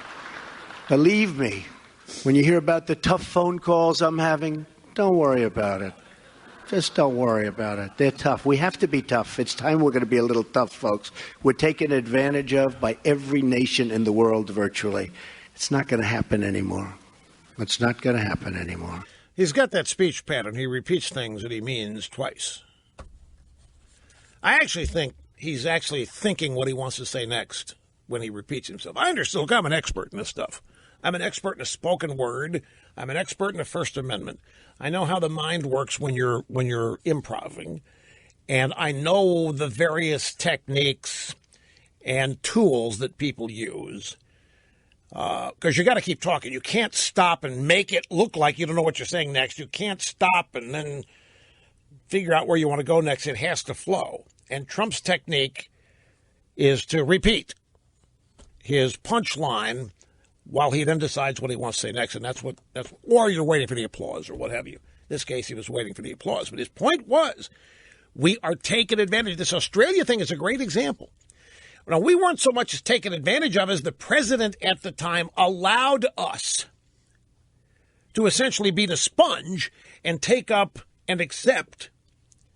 Speaker 4: Believe me, when you hear about the tough phone calls I'm having, don't worry about it. Just don't worry about it. They're tough. We have to be tough. It's time we're going to be a little tough, folks. We're taken advantage of by every nation in the world virtually. It's not going to happen anymore. It's not going to happen anymore.
Speaker 2: He's got that speech pattern. He repeats things that he means twice. I actually think he's actually thinking what he wants to say next when he repeats himself. I understand. Look, I'm an expert in this stuff. I'm an expert in the spoken word. I'm an expert in the First Amendment. I know how the mind works when you're improvising, and I know the various techniques and tools that people use. Because you got to keep talking. You can't stop and make it look like you don't know what you're saying next. You can't stop and then figure out where you want to go next. It has to flow. And Trump's technique is to repeat his punchline while he then decides what he wants to say next. And that's or you're waiting for the applause or what have you. In this case, he was waiting for the applause. But his point was, we are taking advantage. This Australia thing is a great example. Now, we weren't so much as taken advantage of as the president at the time allowed us to essentially be the sponge and take up and accept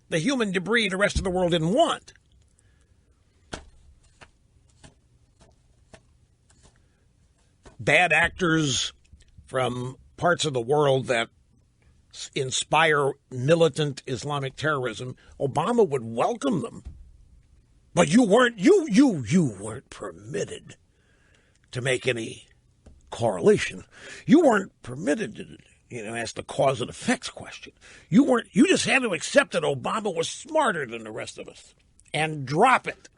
Speaker 2: the human debris the rest of the world didn't want. Bad actors from parts of the world that inspire militant Islamic terrorism, Obama would welcome them. But you weren't permitted to make any correlation. You weren't permitted to, ask the cause and effects question. You just had to accept that Obama was smarter than the rest of us and drop it.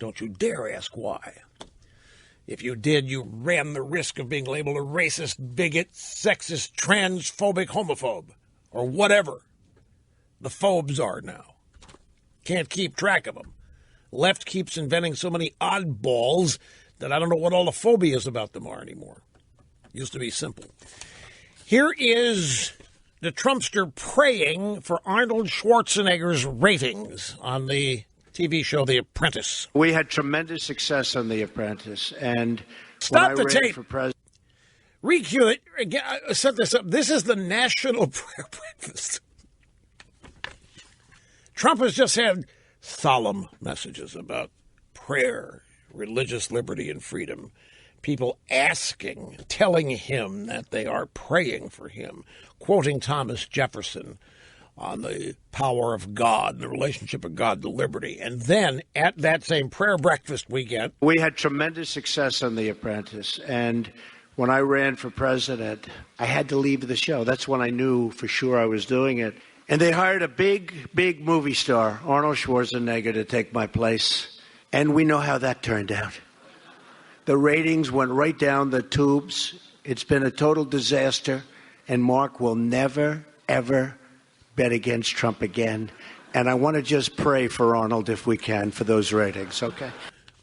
Speaker 2: Don't you dare ask why. If you did, you ran the risk of being labeled a racist, bigot, sexist, transphobic, homophobe, or whatever the phobes are now. Can't keep track of them. Left keeps inventing so many oddballs that I don't know what all the phobias about them are anymore. Used to be simple. Here is the Trumpster praying for Arnold Schwarzenegger's ratings on the TV show The Apprentice.
Speaker 4: We had tremendous success on The Apprentice, and
Speaker 2: Stop
Speaker 4: when I
Speaker 2: the
Speaker 4: ran
Speaker 2: tape.
Speaker 4: for president,
Speaker 2: Recue it. Again, set this up. This is the National Prayer Breakfast. Trump has just had solemn messages about prayer, religious liberty, and freedom. People asking, telling him that they are praying for him, quoting Thomas Jefferson on the power of God, the relationship of God to liberty. And then at that same prayer breakfast weekend,
Speaker 4: we had tremendous success on The Apprentice, and when I ran for president, I had to leave the show. That's when I knew for sure I was doing it. And they hired a big movie star, Arnold Schwarzenegger, to take my place. And we know how that turned out. The ratings went right down the tubes. It's been a total disaster. And Mark will never, ever bet against Trump again. And I want to just pray for Arnold, if we can, for those ratings, okay?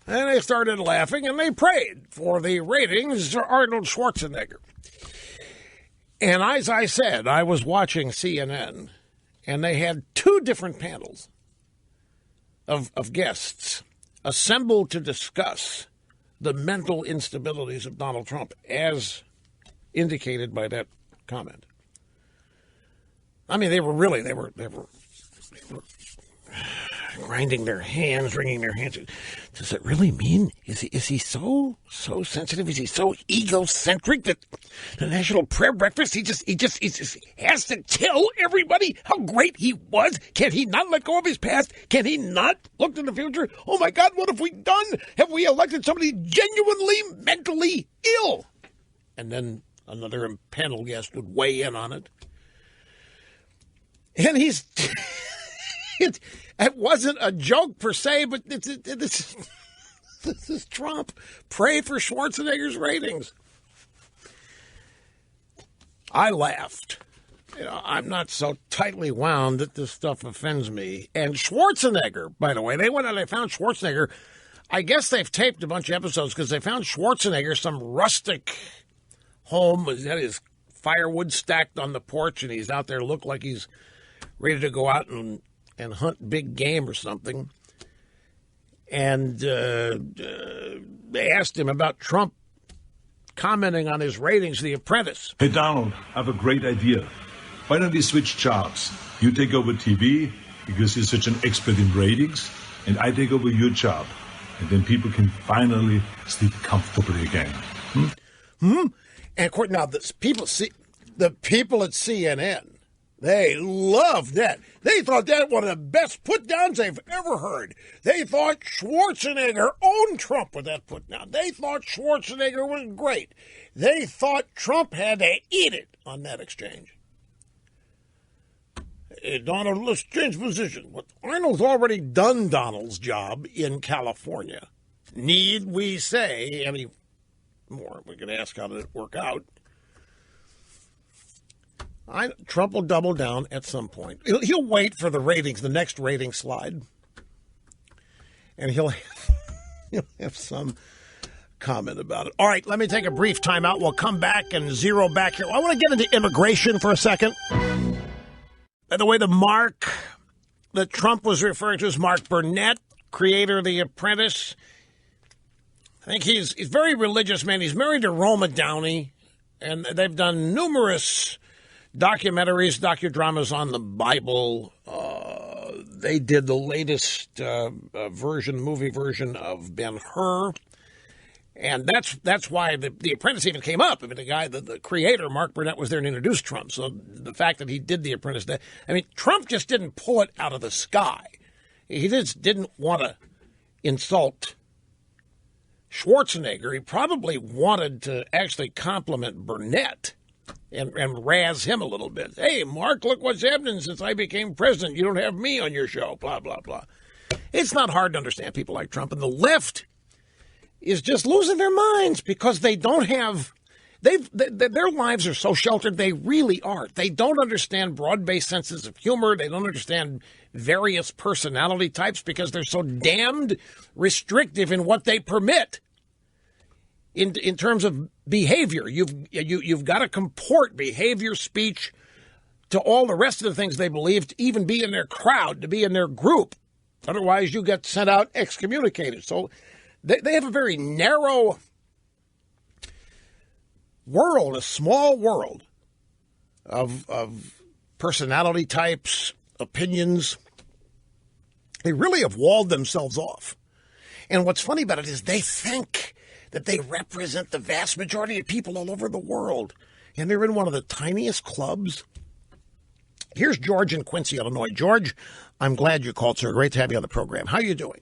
Speaker 2: and they started laughing, and they prayed for the ratings for Arnold Schwarzenegger. And as I said, I was watching CNN, and they had two different panels of guests assembled to discuss the mental instabilities of Donald Trump, as indicated by that comment. I mean, they were grinding their hands, wringing their hands. Does it really mean? Is he so sensitive? Is he so egocentric that the National Prayer Breakfast he just has to tell everybody how great he was? Can he not let go of his past? Can he not look to the future? Oh my God, what have we done? Have we elected somebody genuinely mentally ill? And then another panel guest would weigh in on it. And he's it wasn't a joke per se, but this is Trump. Pray for Schwarzenegger's ratings. I laughed. I'm not so tightly wound that this stuff offends me. And Schwarzenegger, by the way, they went out and they found Schwarzenegger. I guess they've taped a bunch of episodes because they found Schwarzenegger, some rustic home. He had his firewood stacked on the porch, and he's out there, looked like he's ready to go out and hunt big game or something. And they asked him about Trump commenting on his ratings, The Apprentice.
Speaker 5: Hey, Donald, I have a great idea. Why don't we switch jobs? You take over TV because you're such an expert in ratings, and I take over your job. And then people can finally sleep comfortably again.
Speaker 2: And of course, now the people at CNN, they loved that. They thought that one of the best put-downs they've ever heard. They thought Schwarzenegger owned Trump with that put-down. They thought Schwarzenegger was great. They thought Trump had to eat it on that exchange. Hey, Donald, let's change position. Arnold's already done Donald's job in California. Need we say any more? We can ask how did it work out. Trump will double down at some point. He'll wait for the ratings, the next rating slide, and he'll have some comment about it. All right, let me take a brief timeout. We'll come back and zero back here. I want to get into immigration for a second. By the way, the Mark that Trump was referring to is Mark Burnett, creator of The Apprentice. I think he's a very religious man. He's married to Roma Downey, and they've done numerous documentaries, docudramas on the Bible. They did the latest movie version of Ben-Hur. And that's why the Apprentice even came up. I mean, the creator, Mark Burnett, was there and introduced Trump. So the fact that he did The Apprentice, Trump just didn't pull it out of the sky. He just didn't want to insult Schwarzenegger. He probably wanted to actually compliment Burnett and razz him a little bit. Hey, Mark, look what's happening since I became president. You don't have me on your show, blah, blah, blah. It's not hard to understand people like Trump. And the left is just losing their minds because they don't have. Their lives are so sheltered. They really are. They don't understand broad-based senses of humor. They don't understand various personality types because they're so damned restrictive in what they permit. In terms of behavior, you've got to comport behavior, speech, to all the rest of the things they believe, to even be in their crowd, to be in their group. Otherwise, you get sent out excommunicated. So they have a very narrow world, a small world of personality types, opinions. They really have walled themselves off. And what's funny about it is they think that they represent the vast majority of people all over the world. And they're in one of the tiniest clubs. Here's George in Quincy, Illinois. George, I'm glad you called, sir. Great to have you on the program. How are you doing?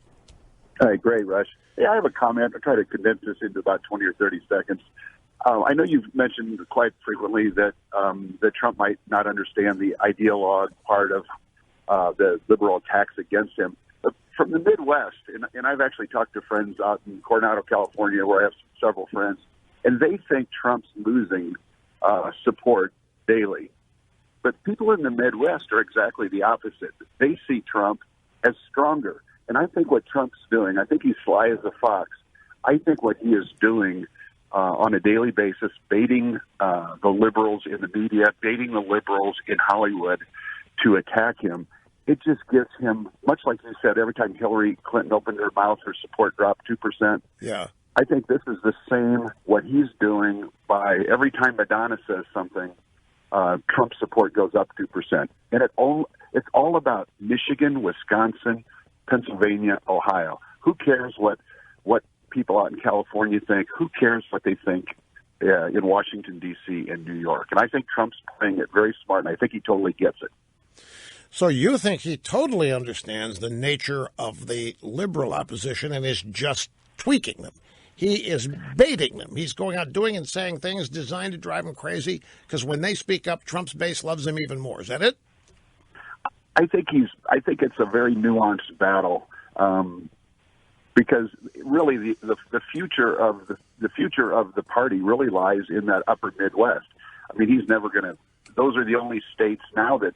Speaker 6: Hi, great, Rush. Yeah, I have a comment. I'll try to condense this into about 20 or 30 seconds. I know you've mentioned quite frequently that that Trump might not understand the ideologue part of the liberal attacks against him. But from the Midwest, and I've actually talked to friends out in Coronado, California, where I have several friends, and they think Trump's losing support daily. But people in the Midwest are exactly the opposite. They see Trump as stronger. And I think what Trump's doing, I think he's sly as a fox. I think what he is doing on a daily basis, baiting the liberals in the media, baiting the liberals in Hollywood to attack him, it just gives him, much like you said, every time Hillary Clinton opened her mouth, her support dropped 2%.
Speaker 2: Yeah.
Speaker 6: I think this is the same, what he's doing by every time Madonna says something, Trump support goes up 2%. And it's all about Michigan, Wisconsin, Pennsylvania, Ohio. Who cares what people out in California think? Who cares what they think in Washington, D.C. and New York? And I think Trump's playing it very smart, and I think he totally gets it.
Speaker 2: So you think he totally understands the nature of the liberal opposition and is just tweaking them? He is baiting them. He's going out doing and saying things designed to drive them crazy because when they speak up, Trump's base loves him even more. Is that it?
Speaker 6: I think it's a very nuanced battle because really the future of the party really lies in that upper Midwest. I mean, he's never going to. Those are the only states now that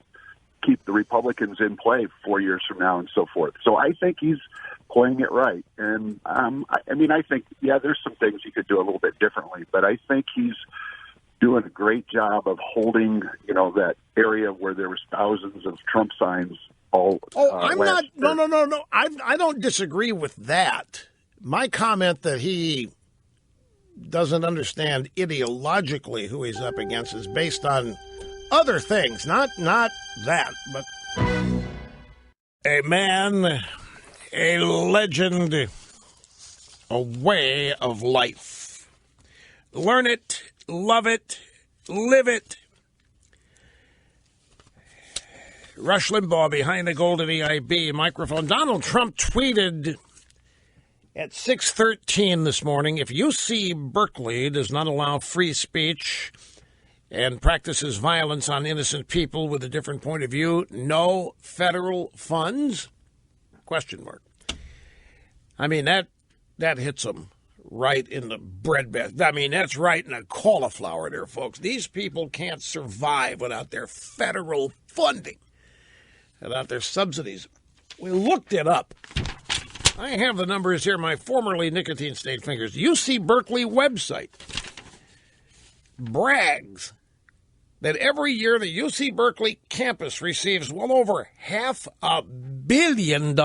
Speaker 6: keep the Republicans in play 4 years from now and so forth. So I think he's playing it right. And I think, there's some things he could do a little bit differently, but I think he's doing a great job of holding, that area where there was thousands of Trump signs all.
Speaker 2: I'm not. No. I don't disagree with that. My comment that he doesn't understand ideologically who he's up against is based on other things, not that, but a man, a legend, a way of life. Learn it, love it, live it. Rush Limbaugh behind the golden EIB microphone. Donald Trump tweeted at 6:13 this morning, if UC Berkeley does not allow free speech and practices violence on innocent people with a different point of view, no federal funds? Question mark. I mean, that hits them right in the breadbasket. I mean, that's right in the cauliflower there, folks. These people can't survive without their federal funding, without their subsidies. We looked it up. I have the numbers here, my formerly nicotine state fingers. UC Berkeley website brags that every year the UC Berkeley campus receives well over $500 million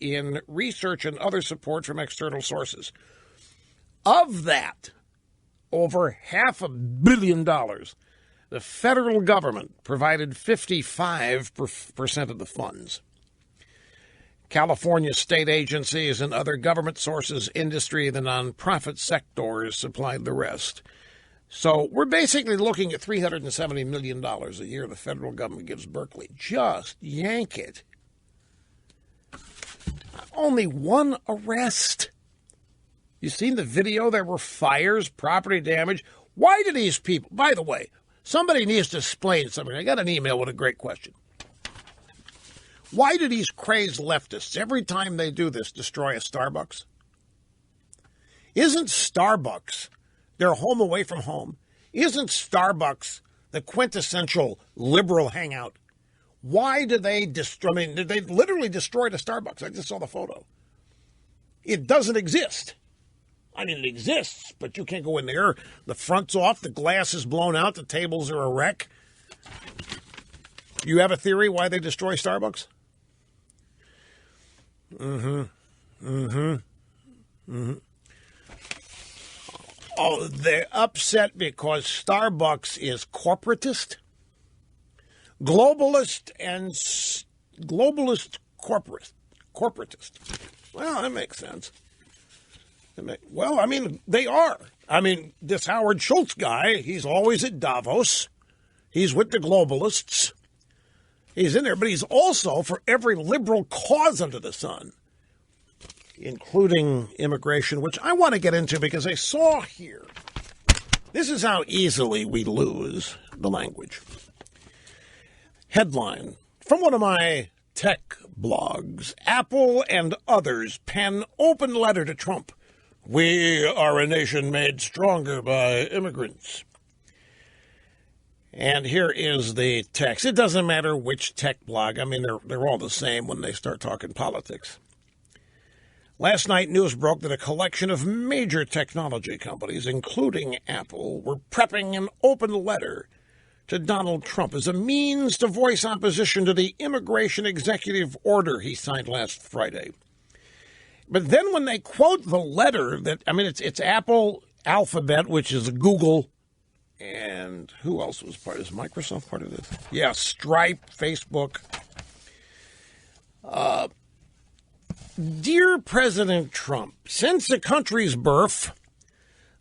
Speaker 2: in research and other support from external sources. Of that, over $500 million, the federal government provided 55% of the funds. California state agencies and other government sources, industry, the nonprofit sectors supplied the rest. So we're basically looking at $370 million a year the federal government gives Berkeley. Just yank it. Only one arrest. You seen the video? There were fires, property damage. Why do these people, by the way, somebody needs to explain something. I got an email with a great question. Why do these crazed leftists, every time they do this, destroy a Starbucks? Isn't Starbucks their home away from home? Isn't Starbucks the quintessential liberal hangout? Why did they destroy? I mean, did they literally destroy the Starbucks? I just saw the photo. It doesn't exist. I mean, it exists, but you can't go in there. The front's off, the glass is blown out, the tables are a wreck. You have a theory why they destroy Starbucks? Oh, they're upset because Starbucks is corporatist, globalist, and globalist corporatist. Well, that makes sense. Well, I mean, they are. I mean, this Howard Schultz guy, he's always at Davos. He's with the globalists. He's in there, but he's also for every liberal cause under the sun, including immigration, which I want to get into because I saw here. This is how easily we lose the language. Headline from one of my tech blogs: Apple and others pen open letter to Trump. We are a nation made stronger by immigrants. And here is the text. It doesn't matter which tech blog. I mean, they're all the same when they start talking politics. Last night, news broke that a collection of major technology companies, including Apple, were prepping an open letter to Donald Trump as a means to voice opposition to the immigration executive order he signed last Friday. But then when they quote the letter that, I mean, it's Apple, Alphabet, which is Google, and who else was part of this? Microsoft part of this? Yeah, Stripe, Facebook. Dear President Trump, since the country's birth,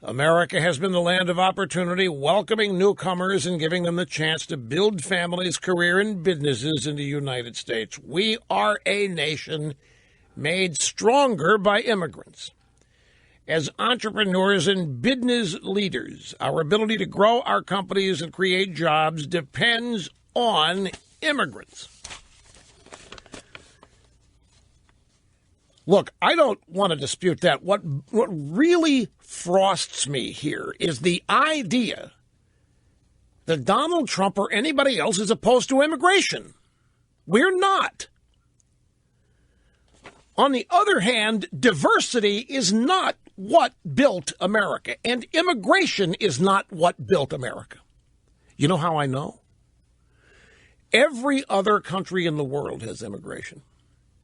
Speaker 2: America has been the land of opportunity, welcoming newcomers and giving them the chance to build families, career, and businesses in the United States. We are a nation made stronger by immigrants. As entrepreneurs and business leaders, our ability to grow our companies and create jobs depends on immigrants. Look, I don't want to dispute that. What really frosts me here is the idea that Donald Trump or anybody else is opposed to immigration. We're not. On the other hand, diversity is not what built America, and immigration is not what built America. You know how I know? Every other country in the world has immigration.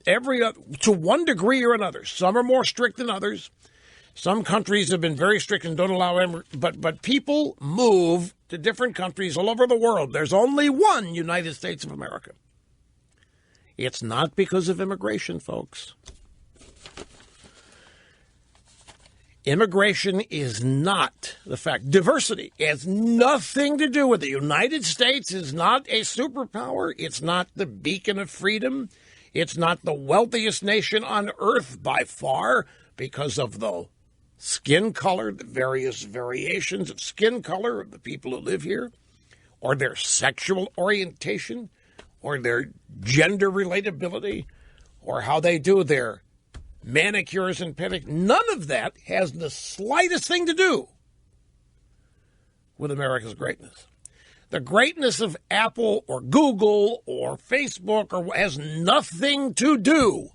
Speaker 2: To one degree or another. Some are more strict than others. Some countries have been very strict and don't allow but people move to different countries all over the world. There's only one United States of America. It's not because of immigration, folks. Immigration is not the fact. Diversity has nothing to do with it. The United States is not a superpower. It's not the beacon of freedom. It's not the wealthiest nation on earth by far because of the skin color, the various variations of skin color of the people who live here, or their sexual orientation, or their gender relatability, or how they do their manicures and pedicures. None of that has the slightest thing to do with America's greatness. The greatness of Apple or Google or Facebook has nothing to do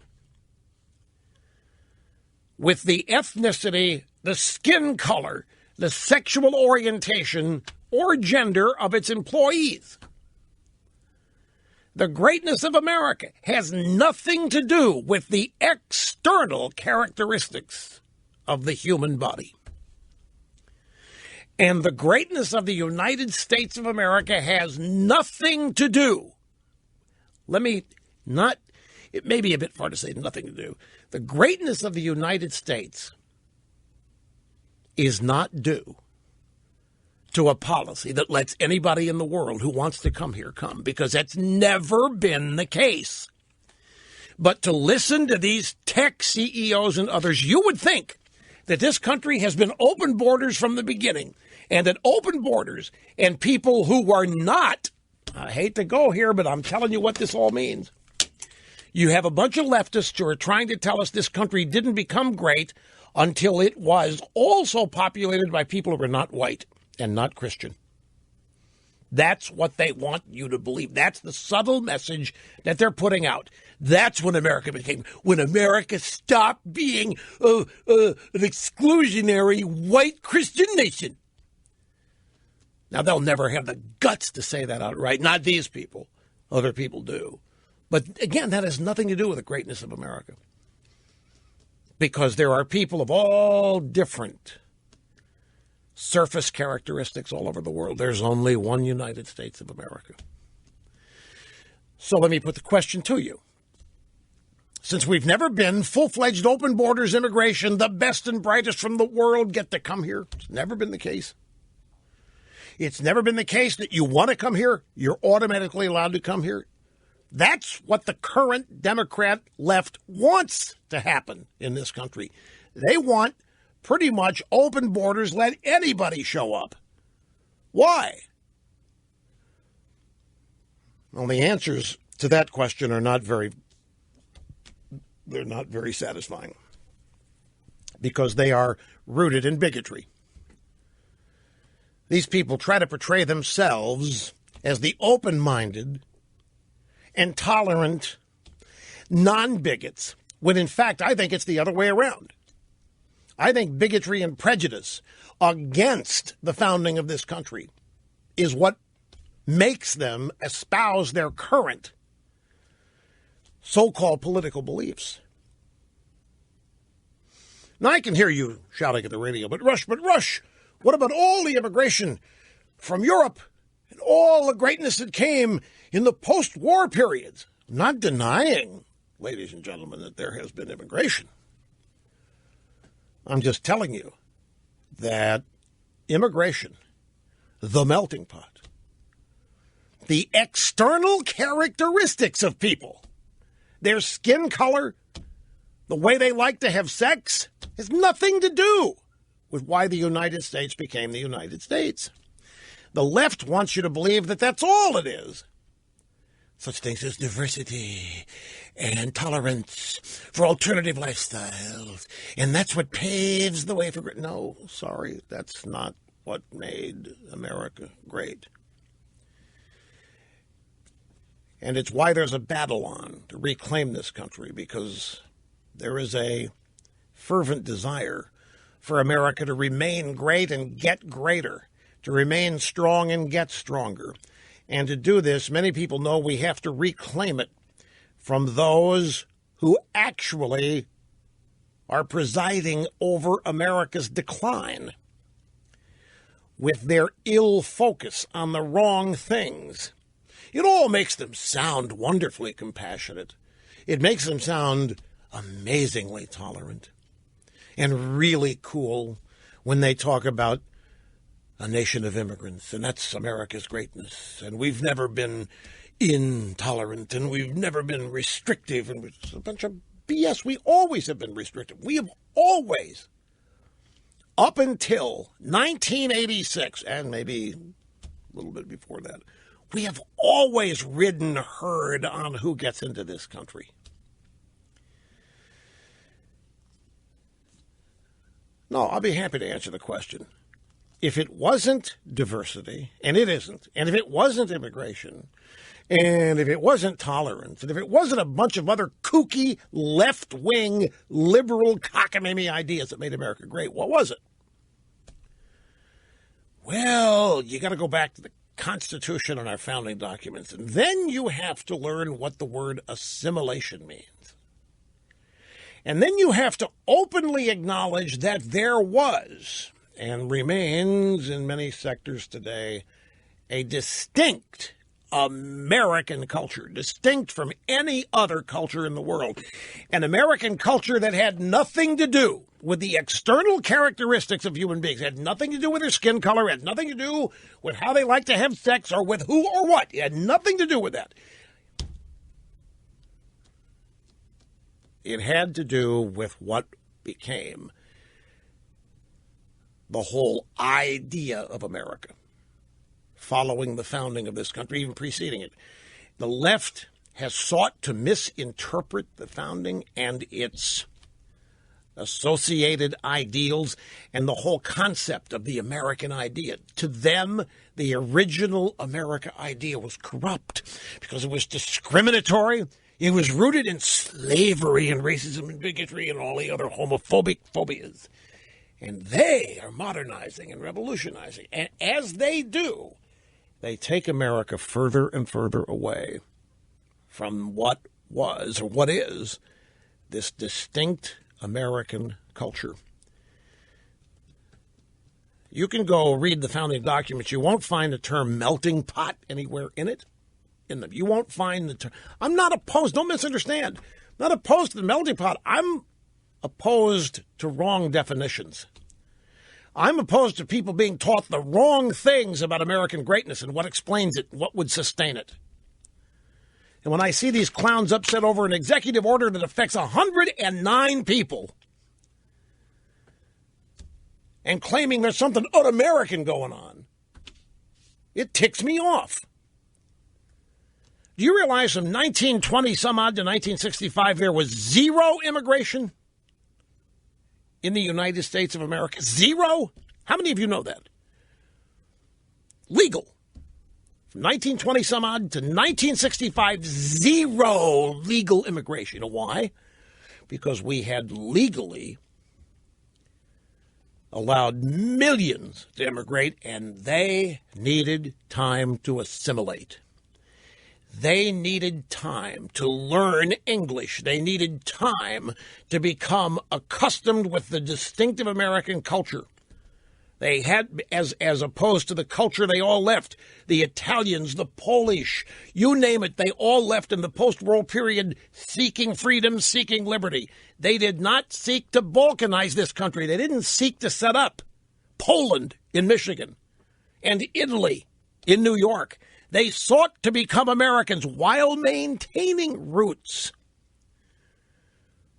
Speaker 2: with the ethnicity, the skin color, the sexual orientation, or gender of its employees. The greatness of America has nothing to do with the external characteristics of the human body. And the greatness of the United States of America has nothing to do. It may be a bit far to say nothing to do. The greatness of the United States is not due to a policy that lets anybody in the world who wants to come here come, because that's never been the case. But to listen to these tech CEOs and others, you would think that this country has been open borders from the beginning, and that open borders and people who were not, I hate to go here, but I'm telling you what this all means. You have a bunch of leftists who are trying to tell us this country didn't become great until it was also populated by people who were not white and not Christian. That's what they want you to believe. That's the subtle message that they're putting out. That's when America stopped being an exclusionary white Christian nation. Now, they'll never have the guts to say that outright. Not these people. Other people do. But again, that has nothing to do with the greatness of America. Because there are people of all different surface characteristics all over the world. There's only one United States of America. So let me put the question to you. Since we've never been full-fledged open borders immigration, the best and brightest from the world get to come here. It's never been the case. It's never been the case that you want to come here, you're automatically allowed to come here. That's what the current Democrat left wants to happen in this country. They want pretty much open borders, let anybody show up. Why? Well, the answers to that question are not very satisfying because they are rooted in bigotry. These people try to portray themselves as the open-minded and tolerant non-bigots, when in fact I think it's the other way around. I think bigotry and prejudice against the founding of this country is what makes them espouse their current so-called political beliefs. Now, I can hear you shouting at the radio, but Rush, what about all the immigration from Europe and all the greatness that came in the post-war periods? I'm not denying, ladies and gentlemen, that there has been immigration. I'm just telling you that immigration, the melting pot, the external characteristics of people, their skin color, the way they like to have sex, has nothing to do with why the United States became the United States. The left wants you to believe that that's all it is. Such things as diversity and tolerance for alternative lifestyles. And that's what paves the way for... No, sorry, that's not what made America great. And it's why there's a battle on to reclaim this country, because there is a fervent desire for America to remain great and get greater, to remain strong and get stronger. And to do this, many people know we have to reclaim it from those who actually are presiding over America's decline with their ill focus on the wrong things. It all makes them sound wonderfully compassionate. It makes them sound amazingly tolerant and really cool when they talk about a nation of immigrants, and that's America's greatness, and we've never been intolerant, and we've never been restrictive, and it's a bunch of BS. We always have been restrictive. We have always, up until 1986, and maybe a little bit before that, we have always ridden herd on who gets into this country. No, I'll be happy to answer the question. If it wasn't diversity, and it isn't, and if it wasn't immigration, and if it wasn't tolerance, and if it wasn't a bunch of other kooky, left-wing, liberal cockamamie ideas that made America great, what was it? Well, you got to go back to the Constitution and our founding documents, and then you have to learn what the word assimilation means. And then you have to openly acknowledge that there was, and remains in many sectors today, a distinct American culture, distinct from any other culture in the world. An American culture that had nothing to do with the external characteristics of human beings, had nothing to do with their skin color, had nothing to do with how they like to have sex or with who or what. It had nothing to do with that. It had to do with what became the whole idea of America following the founding of this country, even preceding it. The left has sought to misinterpret the founding and its associated ideals, and the whole concept of the American idea. To them, the original America idea was corrupt because it was discriminatory. It was rooted in slavery and racism and bigotry and all the other homophobic phobias. And they are modernizing and revolutionizing. And as they do, they take America further and further away from what was or what is this distinct American culture. You can go read the founding documents. You won't find the term melting pot anywhere in it. You won't find the term. I'm not opposed. Don't misunderstand. I'm not opposed to the melting pot. I'm opposed to wrong definitions. I'm opposed to people being taught the wrong things about American greatness and what explains it, what would sustain it. And when I see these clowns upset over an executive order that affects 109 people and claiming there's something un-American going on, it ticks me off. Do you realize from 1920 some odd to 1965 there was zero immigration in the United States of America? Zero? How many of you know that? Legal. From 1920 some odd to 1965, zero legal immigration. You know why? Because we had legally allowed millions to immigrate, and they needed time to assimilate. They needed time to learn English. They needed time to become accustomed with the distinctive American culture. They had, as opposed to the culture they all left, the Italians, the Polish, you name it, they all left in the post-war period seeking freedom, seeking liberty. They did not seek to balkanize this country. They didn't seek to set up Poland in Michigan and Italy in New York. They sought to become Americans while maintaining roots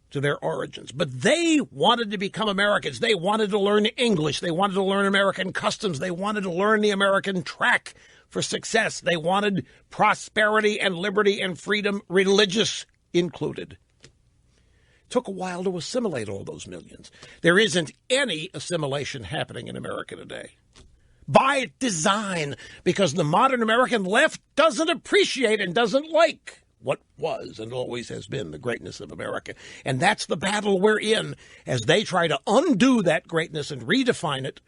Speaker 2: to their origins. But they wanted to become Americans. They wanted to learn English. They wanted to learn American customs. They wanted to learn the American track for success. They wanted prosperity and liberty and freedom, religious included. It took a while to assimilate all those millions. There isn't any assimilation happening in America today. By design, because the modern American left doesn't appreciate and doesn't like what was and always has been the greatness of America. And that's the battle we're in as they try to undo that greatness and redefine it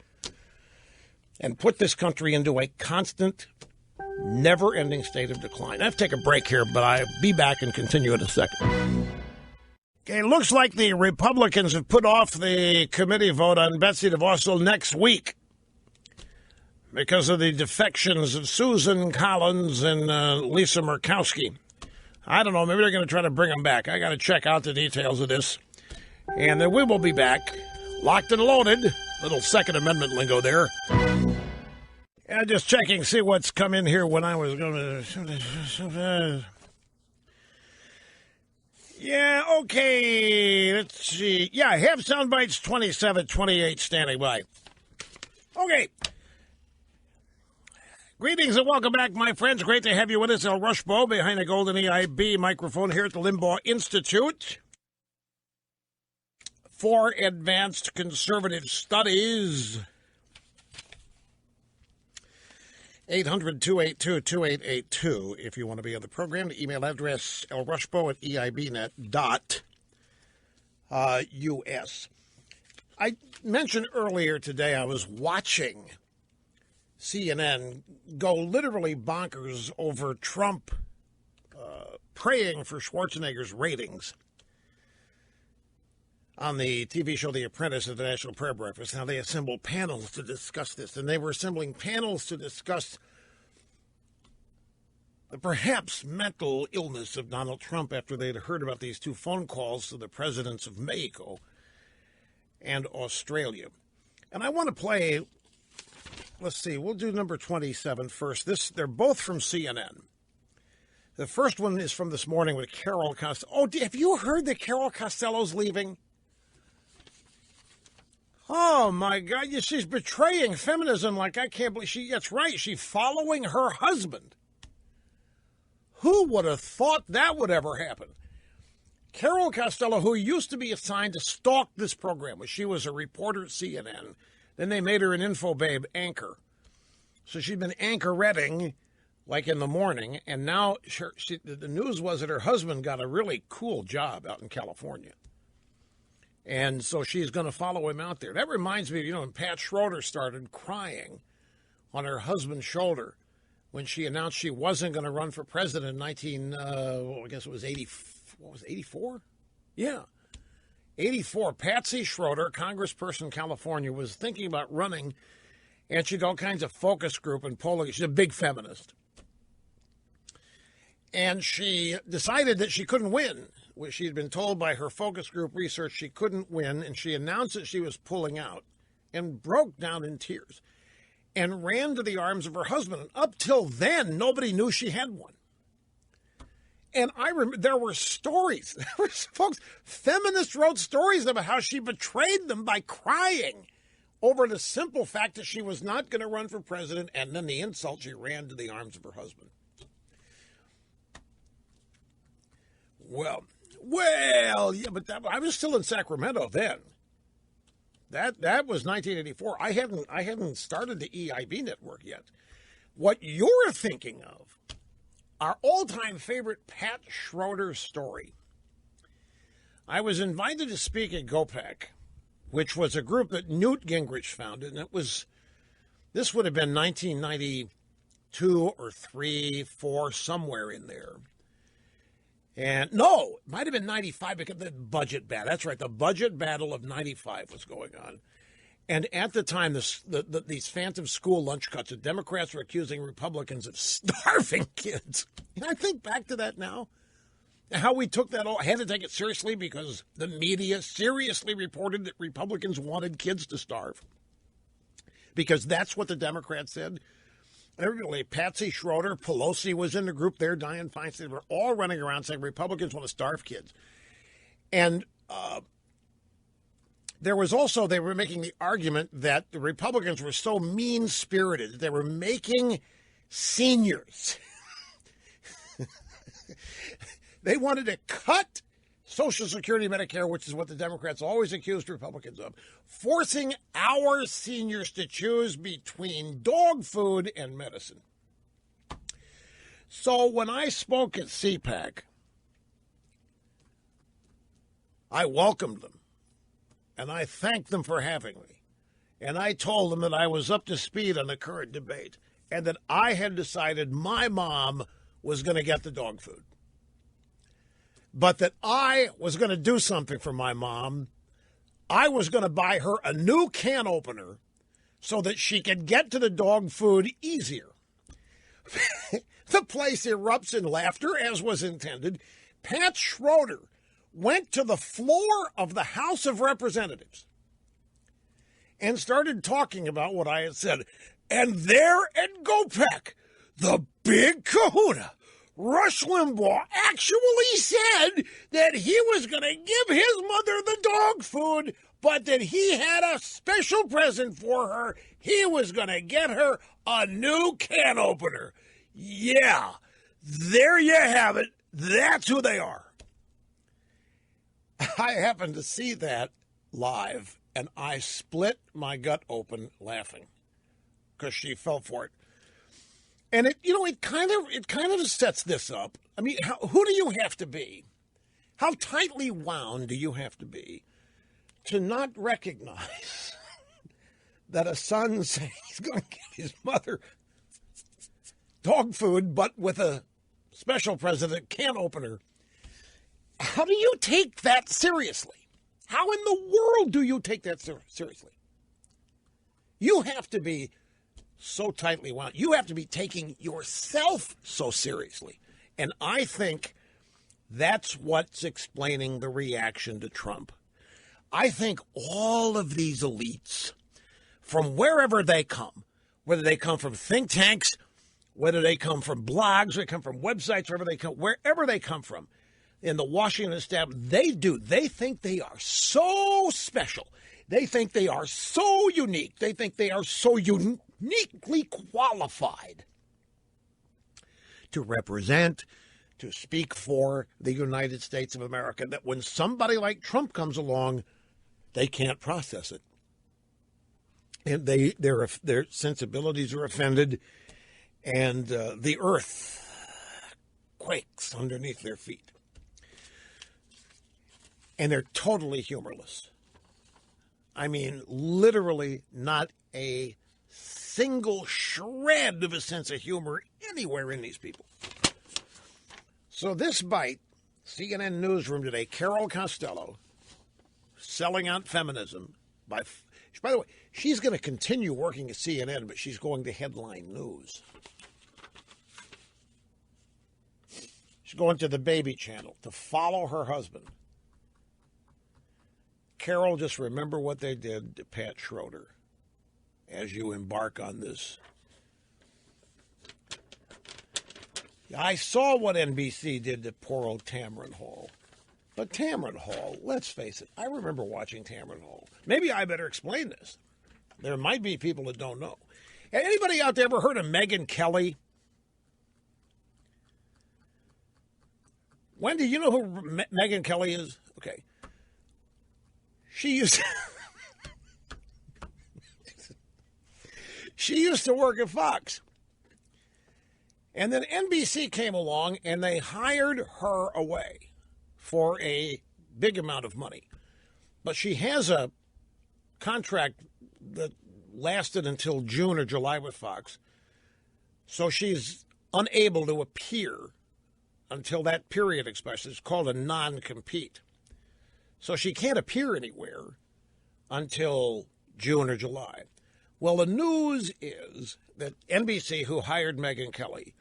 Speaker 2: and put this country into a constant, never-ending state of decline. I have to take a break here, but I'll be back and continue in a second. Okay, it looks like the Republicans have put off the committee vote on Betsy DeVos till next week, because of the defections of Susan Collins and Lisa Murkowski. I don't know, maybe they're going to try to bring them back. I got to check out the details of this. And then we will be back, locked and loaded. Little Second Amendment lingo there. Yeah, just checking, see what's come in here when I was going to... Yeah, okay, let's see. Yeah, have sound bites 27, 28 standing by. Okay. Greetings and welcome back, my friends. Great to have you with us. El Rush Limbaugh behind the golden EIB microphone here at the Limbaugh Institute for Advanced Conservative Studies. 800-282-2882 if you want to be on the program. The email address, lrushbo@eibnet.us. I mentioned earlier today I was watching CNN go literally bonkers over Trump praying for Schwarzenegger's ratings on the TV show The Apprentice at the National Prayer Breakfast. Now, they assembled panels to discuss this, and they were assembling panels to discuss the perhaps mental illness of Donald Trump after they'd heard about these two phone calls to the presidents of Mexico and Australia. And I want to play... Let's see, we'll do number 27 first. They're both from CNN. The first one is from this morning with Carol Costello. Oh, have you heard that Carol Costello's leaving? Oh, my God. She's betraying feminism like I can't believe. That's right. She's following her husband. Who would have thought that would ever happen? Carol Costello, who used to be assigned to stalk this program, she was a reporter at CNN. Then they made her an InfoBabe anchor. So she'd been anchoretting, like in the morning, and now the news was that her husband got a really cool job out in California. And so she's going to follow him out there. That reminds me, when Pat Schroeder started crying on her husband's shoulder when she announced she wasn't going to run for president in 84? Yeah. 84. Patsy Schroeder, congressperson in California, was thinking about running, and she did all kinds of focus group and polling. She's a big feminist. And she decided that she couldn't win. She had been told by her focus group research she couldn't win, and she announced that she was pulling out and broke down in tears and ran to the arms of her husband. And up till then, nobody knew she had one. And I remember there were stories. Folks, feminists wrote stories about how she betrayed them by crying over the simple fact that she was not going to run for president, and then the insult, she ran to the arms of her husband. Well, yeah, but I was still in Sacramento then. That was 1984. I hadn't started the EIB network yet. What you're thinking of, our all-time favorite Pat Schroeder story. I was invited to speak at GOPAC, which was a group that Newt Gingrich founded, and this would have been 1992 or 3, 4, somewhere in there. And no, it might have been 95 because the budget battle. That's right, the budget battle of 95 was going on. And at the time, these phantom school lunch cuts, the Democrats were accusing Republicans of starving kids. And I think back to that now, how we took that all, had to take it seriously because the media seriously reported that Republicans wanted kids to starve. Because that's what the Democrats said. Everybody, Patsy Schroeder, Pelosi was in the group there, Dianne Feinstein, they were all running around saying Republicans want to starve kids. And there was also, they were making the argument that the Republicans were so mean-spirited that they were making seniors. They wanted to cut Social Security, Medicare, which is what the Democrats always accused Republicans of, forcing our seniors to choose between dog food and medicine. So when I spoke at CPAC, I welcomed them, and I thanked them for having me. And I told them that I was up to speed on the current debate, and that I had decided my mom was going to get the dog food. But that I was going to do something for my mom. I was going to buy her a new can opener so that she could get to the dog food easier. The place erupts in laughter, as was intended. Pat Schroeder went to the floor of the House of Representatives and started talking about what I had said. And there at GOPAC, the big kahuna, Rush Limbaugh actually said that he was going to give his mother the dog food, but that he had a special present for her. He was going to get her a new can opener. Yeah, there you have it. That's who they are. I happened to see that live, and I split my gut open laughing because she fell for it. And it kind of sets this up. I mean, who do you have to be? How tightly wound do you have to be to not recognize that a son saying he's going to give his mother dog food, but with a special president can opener? How do you take that seriously? How in the world do you take that seriously? You have to be so tightly wound. You have to be taking yourself so seriously. And I think that's what's explaining the reaction to Trump. I think all of these elites, from wherever they come, whether they come from think tanks, whether they come from blogs, or they come from websites, wherever they come from, in the Washington establishment, they think they are so special. They think they are so unique. They think they are so uniquely qualified to represent, to speak for the United States of America, that when somebody like Trump comes along, they can't process it. And their sensibilities are offended, and the earth quakes underneath their feet. And they're totally humorless. I mean, literally not a single shred of a sense of humor anywhere in these people. So this bite, CNN Newsroom today, Carol Costello, selling out feminism. By the way, she's going to continue working at CNN, but she's going to headline news. She's going to the Baby Channel to follow her husband. Carol, just remember what they did to Pat Schroeder as you embark on this. I saw what NBC did to poor old Tamron Hall. But Tamron Hall, let's face it, I remember watching Tamron Hall. Maybe I better explain this. There might be people that don't know. Anybody out there ever heard of Megyn Kelly? Wendy, you know who Megyn Kelly is? Okay. She used to work at Fox. And then NBC came along and they hired her away for a big amount of money. But she has a contract that lasted until June or July with Fox. So she's unable to appear until that period expires. It's called a non-compete. So she can't appear anywhere until June or July. Well, the news is that NBC, who hired Megyn Kelly,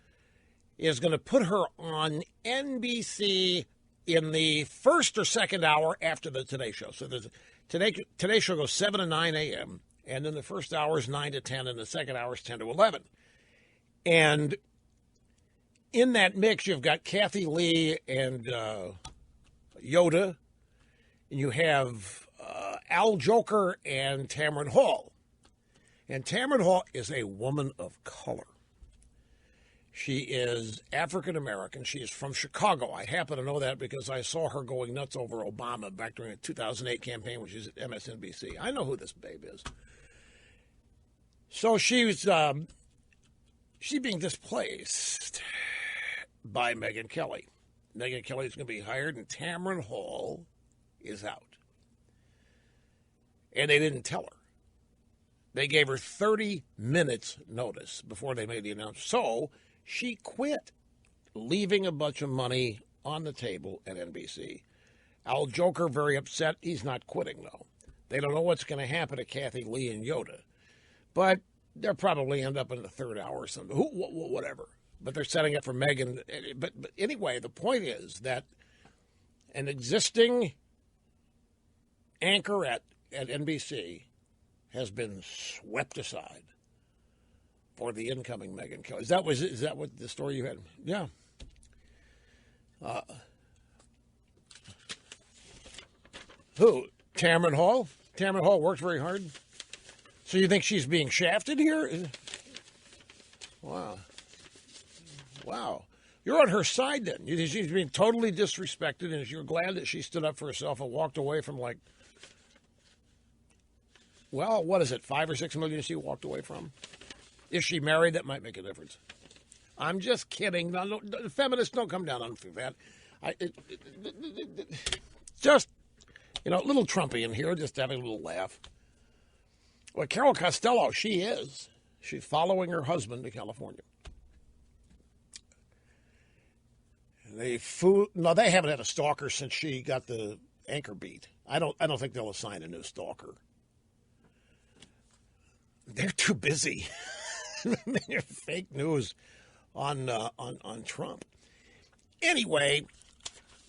Speaker 2: is going to put her on NBC in the first or second hour after the Today Show. So the Today Show goes 7 to 9 a.m., and then the first hour is 9 to 10, and the second hour is 10 to 11. And in that mix, you've got Kathy Lee and Yoda, and you have Al Joker and Tamron Hall. And Tamron Hall is a woman of color. She is African-American. She is from Chicago. I happen to know that because I saw her going nuts over Obama back during the 2008 campaign, which is at MSNBC. I know who this babe is. So she's being displaced by Megyn Kelly. Megyn Kelly is going to be hired, and Tamron Hall is out. And they didn't tell her. They gave her 30 minutes notice before they made the announcement. So she quit, leaving a bunch of money on the table at NBC. Al Joker, very upset. He's not quitting, though. They don't know what's going to happen to Kathy Lee and Yoda. But they'll probably end up in the third hour or something. Whatever. But they're setting up for Megyn. But anyway, the point is that an existing anchor at NBC has been swept aside for the incoming Megyn Kelly. Is that what the story you had? Yeah. Who? Tamron Hall? Tamron Hall worked very hard. So you think she's being shafted here? Wow. You're on her side then. She's being totally disrespected, and you're glad that she stood up for herself and walked away from what is it, 5 or 6 million she walked away from? If she married, that might make a difference. I'm just kidding. No, feminists don't come down on that. Just, a little Trumpian here, just having a little laugh. Well, Carol Costello, she's following her husband to California. They haven't had a stalker since she got the anchor beat. I don't think they'll assign a new stalker. They're too busy. Fake news on Trump. Anyway,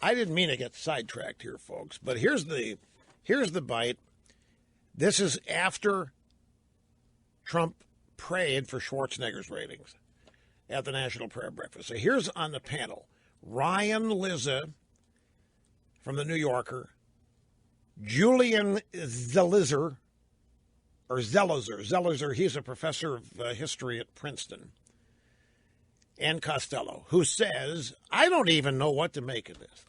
Speaker 2: I didn't mean to get sidetracked here, folks. But here's the bite. This is after Trump prayed for Schwarzenegger's ratings at the National Prayer Breakfast. So here's on the panel Ryan Lizza from the New Yorker, Julian Zelizer. Or Zelizer, he's a professor of history at Princeton. and Costello, who says, I don't even know what to make of this.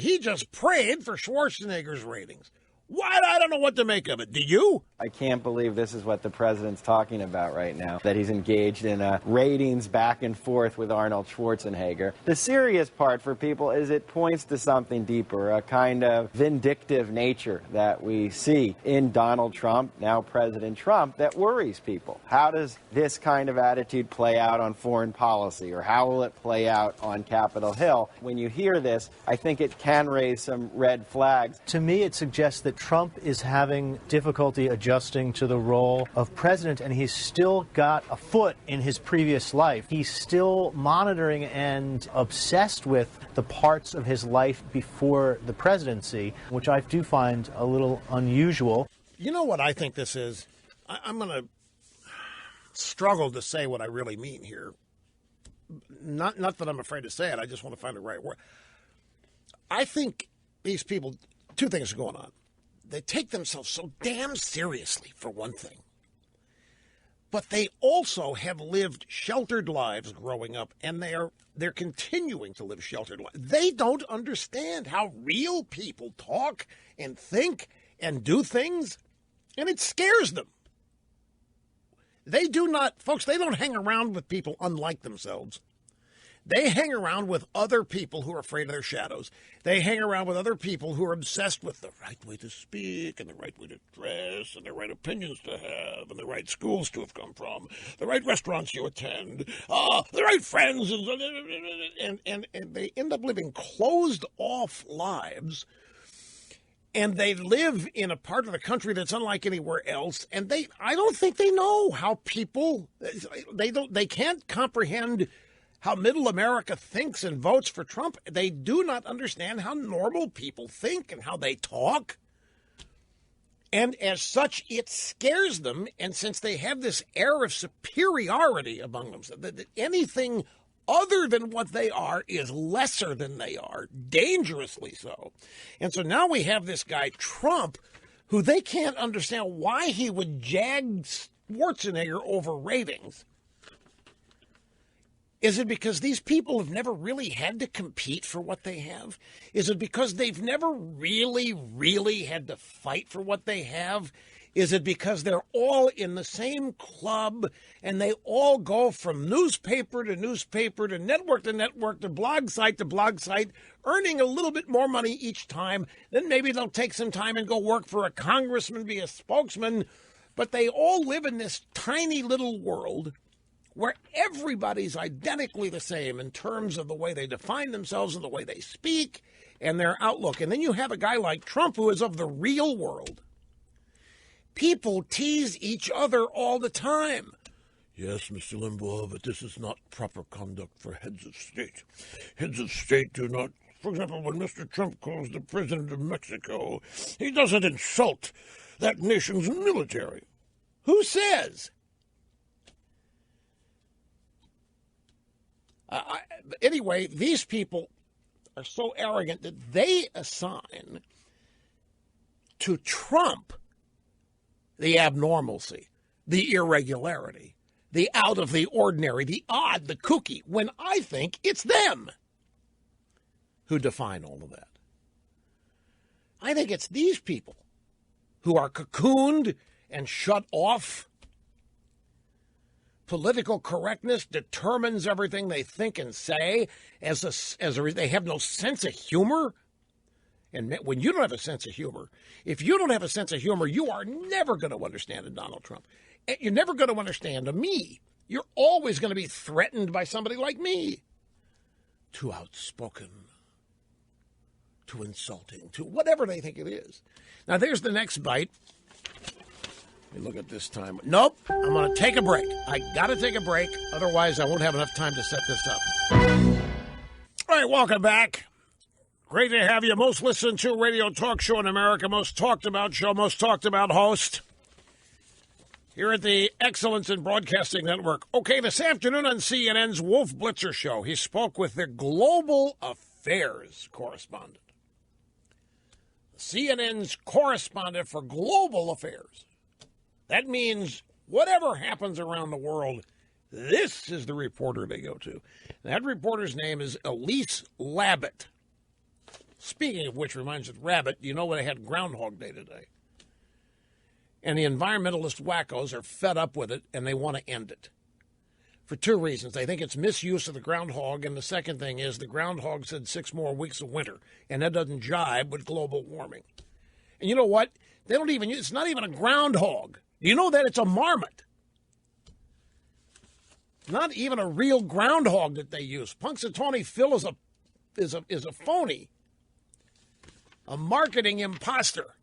Speaker 2: He just prayed for Schwarzenegger's ratings. What? I don't know what to make of it. Do you?
Speaker 7: I can't believe this is what the president's talking about right now, that he's engaged in ratings back and forth with Arnold Schwarzenegger. The serious part for people is it points to something deeper, a kind of vindictive nature that we see in Donald Trump, now President Trump, that worries people. How does this kind of attitude play out on foreign policy, or how will it play out on Capitol Hill? When you hear this, I think it can raise some red flags.
Speaker 8: To me, it suggests that Trump is having difficulty adjusting to the role of president, and he's still got a foot in his previous life. He's still monitoring and obsessed with the parts of his life before the presidency, which I do find a little unusual.
Speaker 2: You know what I think this is? I'm going to struggle to say what I really mean here. Not that I'm afraid to say it. I just want to find the right word. I think these people, two things are going on. They take themselves so damn seriously, for one thing. But they also have lived sheltered lives growing up, and they're continuing to live sheltered lives. They don't understand how real people talk and think and do things, and it scares them. They do not, folks, they don't hang around with people unlike themselves. They hang around with other people who are afraid of their shadows. They hang around with other people who are obsessed with the right way to speak and the right way to dress and the right opinions to have and the right schools to have come from, the right restaurants you attend, the right friends. And they end up living closed-off lives. And they live in a part of the country that's unlike anywhere else. And I don't think they know how people, they can't comprehend how middle America thinks and votes for Trump. They do not understand how normal people think and how they talk. And as such, it scares them. And since they have this air of superiority among themselves, that anything other than what they are is lesser than they are, dangerously so. And so now we have this guy, Trump, who they can't understand why he would jag Schwarzenegger over ratings. Is it because these people have never really had to compete for what they have? Is it because they've never really had to fight for what they have? Is it because they're all in the same club and they all go from newspaper to newspaper to network to blog site to blog site, earning a little bit more money each time? Then maybe they'll take some time and go work for a congressman, be a spokesman. But they all live in this tiny little world where everybody's identically the same in terms of the way they define themselves and the way they speak and their outlook. And then you have a guy like Trump who is of the real world. People tease each other all the time. Yes, Mr. Limbaugh, but this is not proper conduct for heads of state. Heads of state do not, for example, when Mr. Trump calls the president of Mexico, he doesn't insult that nation's military. Who says? Anyway, these people are so arrogant that they assign to Trump the abnormalcy, the irregularity, the out of the ordinary, the odd, the kooky, when I think it's them who define all of that. I think it's these people who are cocooned and shut off. Political correctness determines everything they think and say. They have no sense of humor. And when you don't have a sense of humor, if you don't have a sense of humor, you are never going to understand a Donald Trump. You're never going to understand a me. You're always going to be threatened by somebody like me. Too outspoken, too insulting, too whatever they think it is. Now, there's the next bite. Let me look at this time. Nope, I'm going to take a break. I got to take a break. Otherwise, I won't have enough time to set this up. All right, welcome back. Great to have you. Most listened to radio talk show in America, most talked about show, most talked about host here at the Excellence in Broadcasting Network. Okay, this afternoon on CNN's Wolf Blitzer show, he spoke with their global affairs correspondent. CNN's correspondent for global affairs. That means whatever happens around the world, This is the reporter they go to. That reporter's name is Elise Labott. Speaking of which, reminds me of Rabbit, you know they had Groundhog Day today. And the environmentalist wackos are fed up with it, and they want to end it. For two reasons. They think it's misuse of the groundhog, and the second thing is the groundhog said 6 more weeks of winter, and that doesn't jibe with global warming. And you know what? They don't even use, it's not even a groundhog. Do you know that it's a marmot? Not even a real groundhog that they use. Punxsutawney Phil is a phony. A marketing imposter.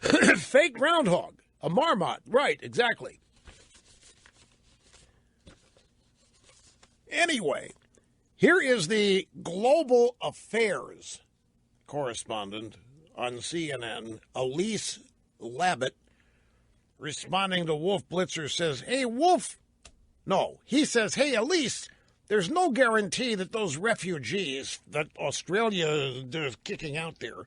Speaker 2: Fake groundhog. A marmot. Right, exactly. Anyway, here is the global affairs correspondent on CNN, Elise Labott, responding to Wolf Blitzer, says, hey, Wolf. No, he says, hey, Elise, there's no guarantee that those refugees that Australia is kicking out there,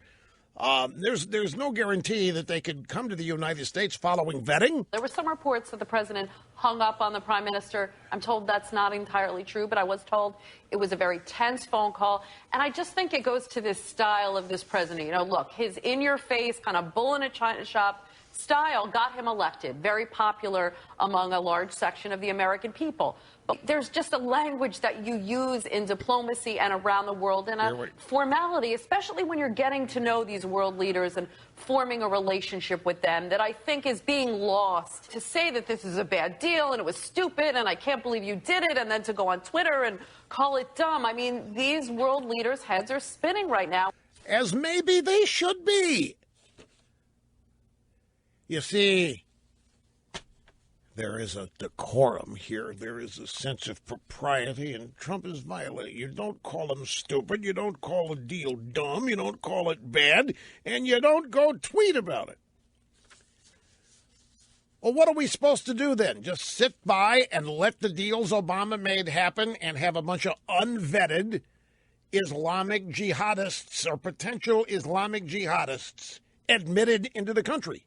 Speaker 2: there's no guarantee that they could come to the United States following vetting.
Speaker 9: There were some reports that the president hung up on the prime minister. I'm told that's not entirely true, but I was told it was a very tense phone call. And I just think it goes to this style of this president. You know, look, his in-your-face kind of bull in a china shop style got him elected, very popular among a large section of the American people. But there's just a language that you use in diplomacy and around the world and a formality, especially when you're getting to know these world leaders and forming a relationship with them, that I think is being lost. To say that this is a bad deal and it was stupid and I can't believe you did it, and then to go on Twitter and call it dumb. I mean, these world leaders' heads are spinning right now.
Speaker 2: As maybe they should be. You see, there is a decorum here. There is a sense of propriety, and Trump is violating. You don't call him stupid. You don't call a deal dumb. You don't call it bad. And you don't go tweet about it. Well, what are we supposed to do then? Just sit by and let the deals Obama made happen and have a bunch of unvetted Islamic jihadists or potential Islamic jihadists admitted into the country?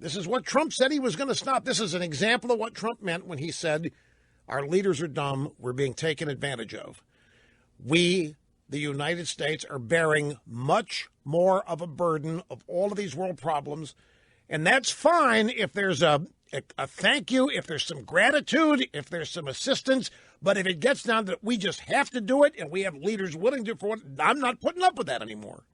Speaker 2: This is what Trump said he was going to stop. This is an example of what Trump meant when he said, our leaders are dumb, we're being taken advantage of. We, the United States, are bearing much more of a burden of all of these world problems, and that's fine if there's a thank you, if there's some gratitude, if there's some assistance, but if it gets down to we just have to do it and we have leaders willing to do it, I'm not putting up with that anymore.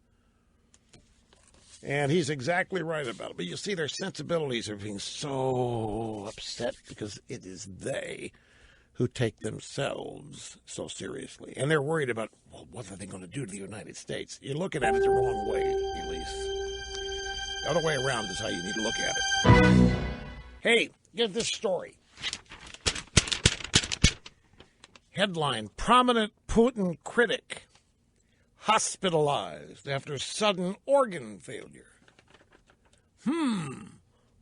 Speaker 2: And he's exactly right about it. But you see, their sensibilities are being so upset because it is they who take themselves so seriously. And they're worried about, well, what are they going to do to the United States? You're looking at it the wrong way, Elise. The other way around is how you need to look at it. Hey, get this story. Headline, prominent Putin critic hospitalized after sudden organ failure.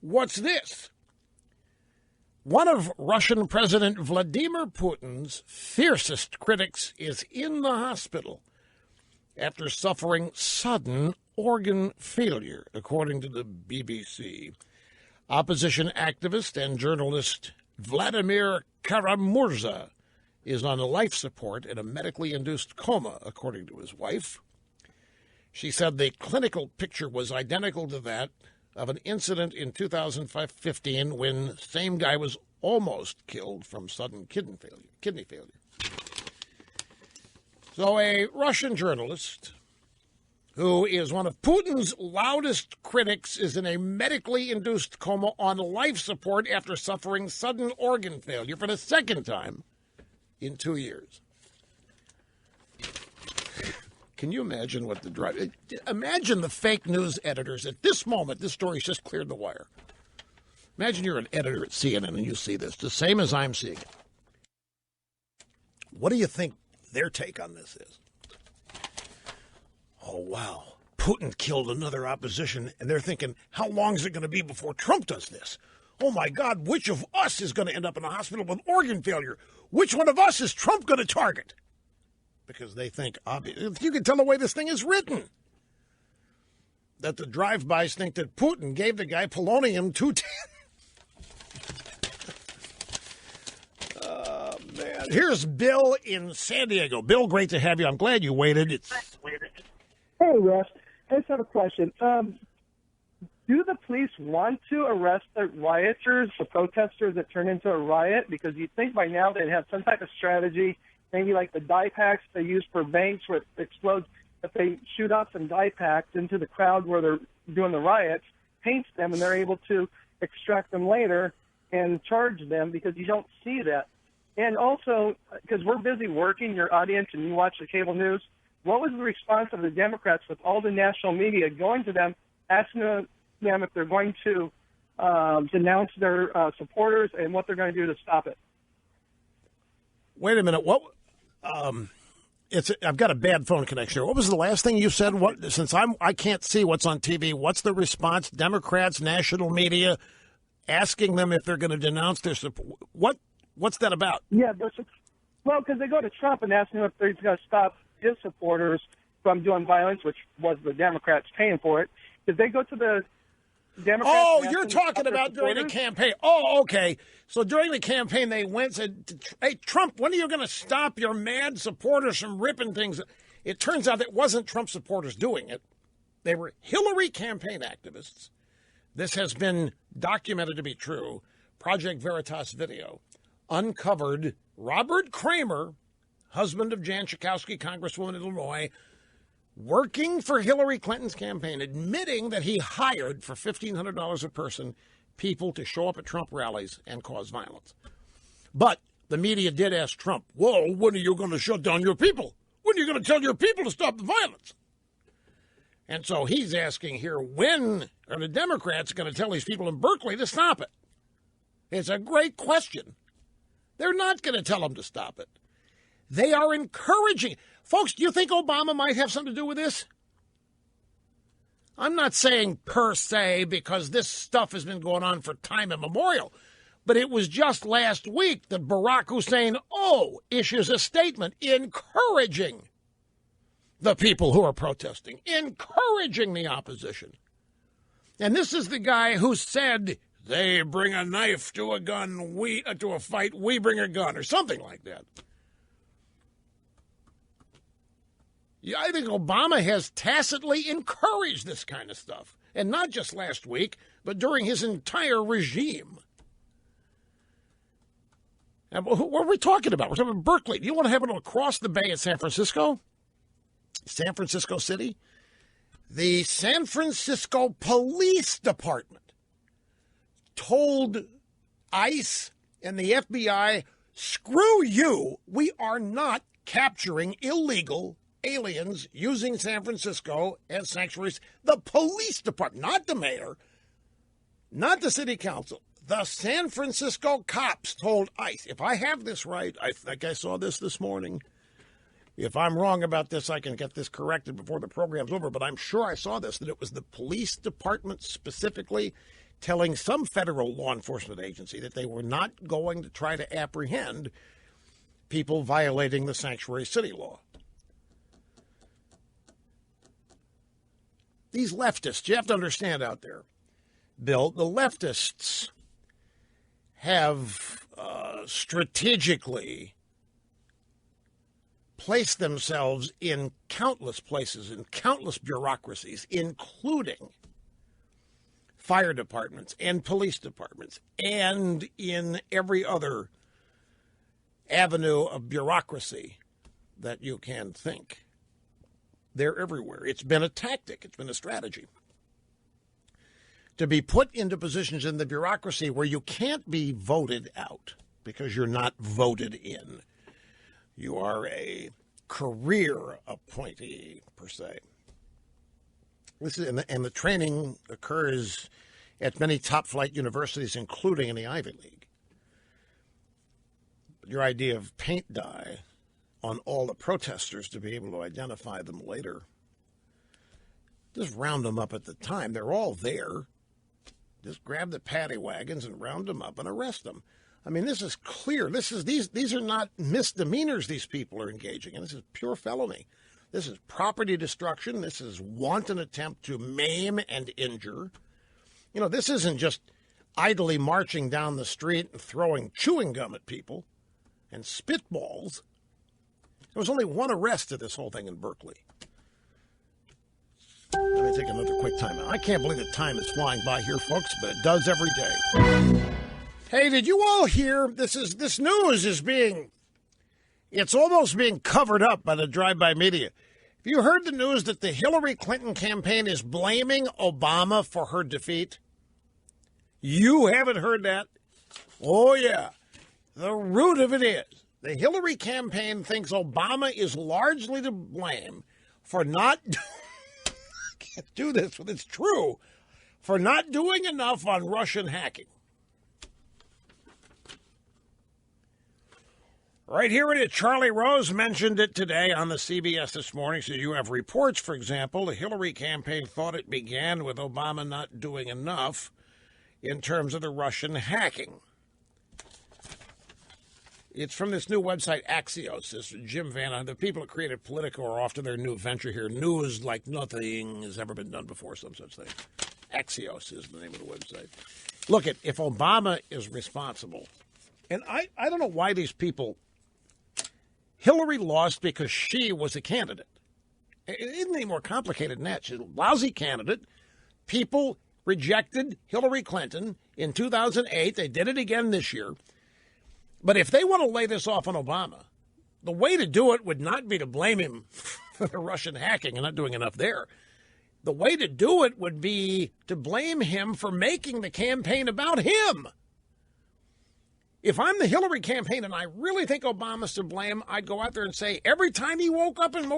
Speaker 2: What's this? One of Russian President Vladimir Putin's fiercest critics is in the hospital after suffering sudden organ failure, according to the BBC. Opposition activist and journalist Vladimir Kara-Murza is on life support in a medically induced coma, according to his wife. She said the clinical picture was identical to that of an incident in 2015 when the same guy was almost killed from sudden kidney failure. So a Russian journalist who is one of Putin's loudest critics is in a medically induced coma on life support after suffering sudden organ failure for the second time in 2 years. Can you imagine what the drive? Imagine the fake news editors at this moment. This story's just cleared the wire. Imagine you're an editor at CNN and you see this, the same as I'm seeing it. What do you think their take on this is? Oh, wow. Putin killed another opposition, and they're thinking, how long is it going to be before Trump does this? Oh, my God, which of us is going to end up in a hospital with organ failure? Which one of us is Trump going to target? Because they think, you can tell the way this thing is written, that the drive-bys think that Putin gave the guy polonium-210. Man, here's Bill in San Diego. Bill, great to have you. I'm glad you waited.
Speaker 10: Hey, Rush. I just have a question. Do the police want to arrest the rioters, the protesters that turn into a riot? Because you'd think by now they'd have some type of strategy, maybe like the dye packs they use for banks where it explodes. If they shoot off some dye packs into the crowd where they're doing the riots, paints them, and they're able to extract them later and charge them, because you don't see that. And also, because we're busy working, your audience, and you watch the cable news, what was the response of the Democrats with all the national media going to them, asking them if they're going to denounce their supporters and what they're going to do to stop it?
Speaker 2: Wait a minute. What? I've got a bad phone connection here. What was the last thing you said? What? Since I can't see what's on TV, what's the response? Democrats, national media, asking them if they're going to denounce their support. What's that about?
Speaker 10: Yeah, well, because they go to Trump and ask him if they're going to stop his supporters from doing violence, which was the Democrats paying for it. Because they go to the Democrats.
Speaker 2: Oh, you're talking about during the campaign. Oh, okay. So during the campaign, they went and said, hey, Trump, when are you going to stop your mad supporters from ripping things? It turns out it wasn't Trump supporters doing it. They were Hillary campaign activists. This has been documented to be true. Project Veritas video uncovered Robert Kramer, husband of Jan Schakowsky, Congresswoman in Illinois, working for Hillary Clinton's campaign, admitting that he hired for $1,500 a person people to show up at Trump rallies and cause violence. But the media did ask Trump, whoa, when are you going to shut down your people? When are you going to tell your people to stop the violence? And so he's asking here, when are the Democrats going to tell these people in Berkeley to stop it? It's a great question. They're not going to tell them to stop it. They are encouraging. Folks, do you think Obama might have something to do with this? I'm not saying per se, because this stuff has been going on for time immemorial. But it was just last week that Barack Hussein issues a statement encouraging the people who are protesting, encouraging the opposition. And this is the guy who said, they bring a knife to a gun, to a fight, we bring a gun, or something like that. Yeah, I think Obama has tacitly encouraged this kind of stuff. And not just last week, but during his entire regime. And what are we talking about? We're talking about Berkeley. Do you want to have it across the bay at San Francisco? San Francisco City? The San Francisco Police Department told ICE and the FBI, screw you, we are not capturing illegal aliens using San Francisco as sanctuaries. The police department, not the mayor, not the city council, the San Francisco cops told ICE, if I have this right, I think I saw this morning. If I'm wrong about this, I can get this corrected before the program's over, but I'm sure I saw this, that it was the police department specifically telling some federal law enforcement agency that they were not going to try to apprehend people violating the sanctuary city law. These leftists, you have to understand out there, Bill, the leftists have strategically placed themselves in countless places, in countless bureaucracies, including fire departments and police departments, and in every other avenue of bureaucracy that you can think. They're everywhere. It's been a tactic. It's been a strategy to be put into positions in the bureaucracy where you can't be voted out because you're not voted in. You are a career appointee, per se. This is, and the training occurs at many top-flight universities, including in the Ivy League. Your idea of paint dye on all the protesters to be able to identify them later, just round them up at the time. They're all there. Just grab the paddy wagons and round them up and arrest them. I mean, this is clear. These are not misdemeanors these people are engaging in. This is pure felony. This is property destruction. This is wanton attempt to maim and injure. You know, this isn't just idly marching down the street and throwing chewing gum at people and spitballs. There was only one arrest to this whole thing in Berkeley. Let me take another quick time out. I can't believe that time is flying by here, folks, but it does every day. Hey, did you all hear? This news is it's almost being covered up by the drive-by media. Have you heard the news that the Hillary Clinton campaign is blaming Obama for her defeat? You haven't heard that? Oh, yeah. The root of it is the Hillary campaign thinks Obama is largely to blame for not I can't do this, but it's true, for not doing enough on Russian hacking. Right here in it, Charlie Rose mentioned it today on the CBS this morning. So you have reports, for example, the Hillary campaign thought it began with Obama not doing enough in terms of the Russian hacking. It's from this new website, Axios. This Jim Vanna. The people that created Politico are off to their new venture here. News like nothing has ever been done before, some such thing. Axios is the name of the website. Look, if Obama is responsible, and I don't know why these people, Hillary lost because she was a candidate. It isn't any more complicated than that. She's a lousy candidate. People rejected Hillary Clinton in 2008. They did it again this year. But if they want to lay this off on Obama, the way to do it would not be to blame him for the Russian hacking and not doing enough there. The way to do it would be to blame him for making the campaign about him. If I'm the Hillary campaign and I really think Obama's to blame, I'd go out there and say every time he woke up and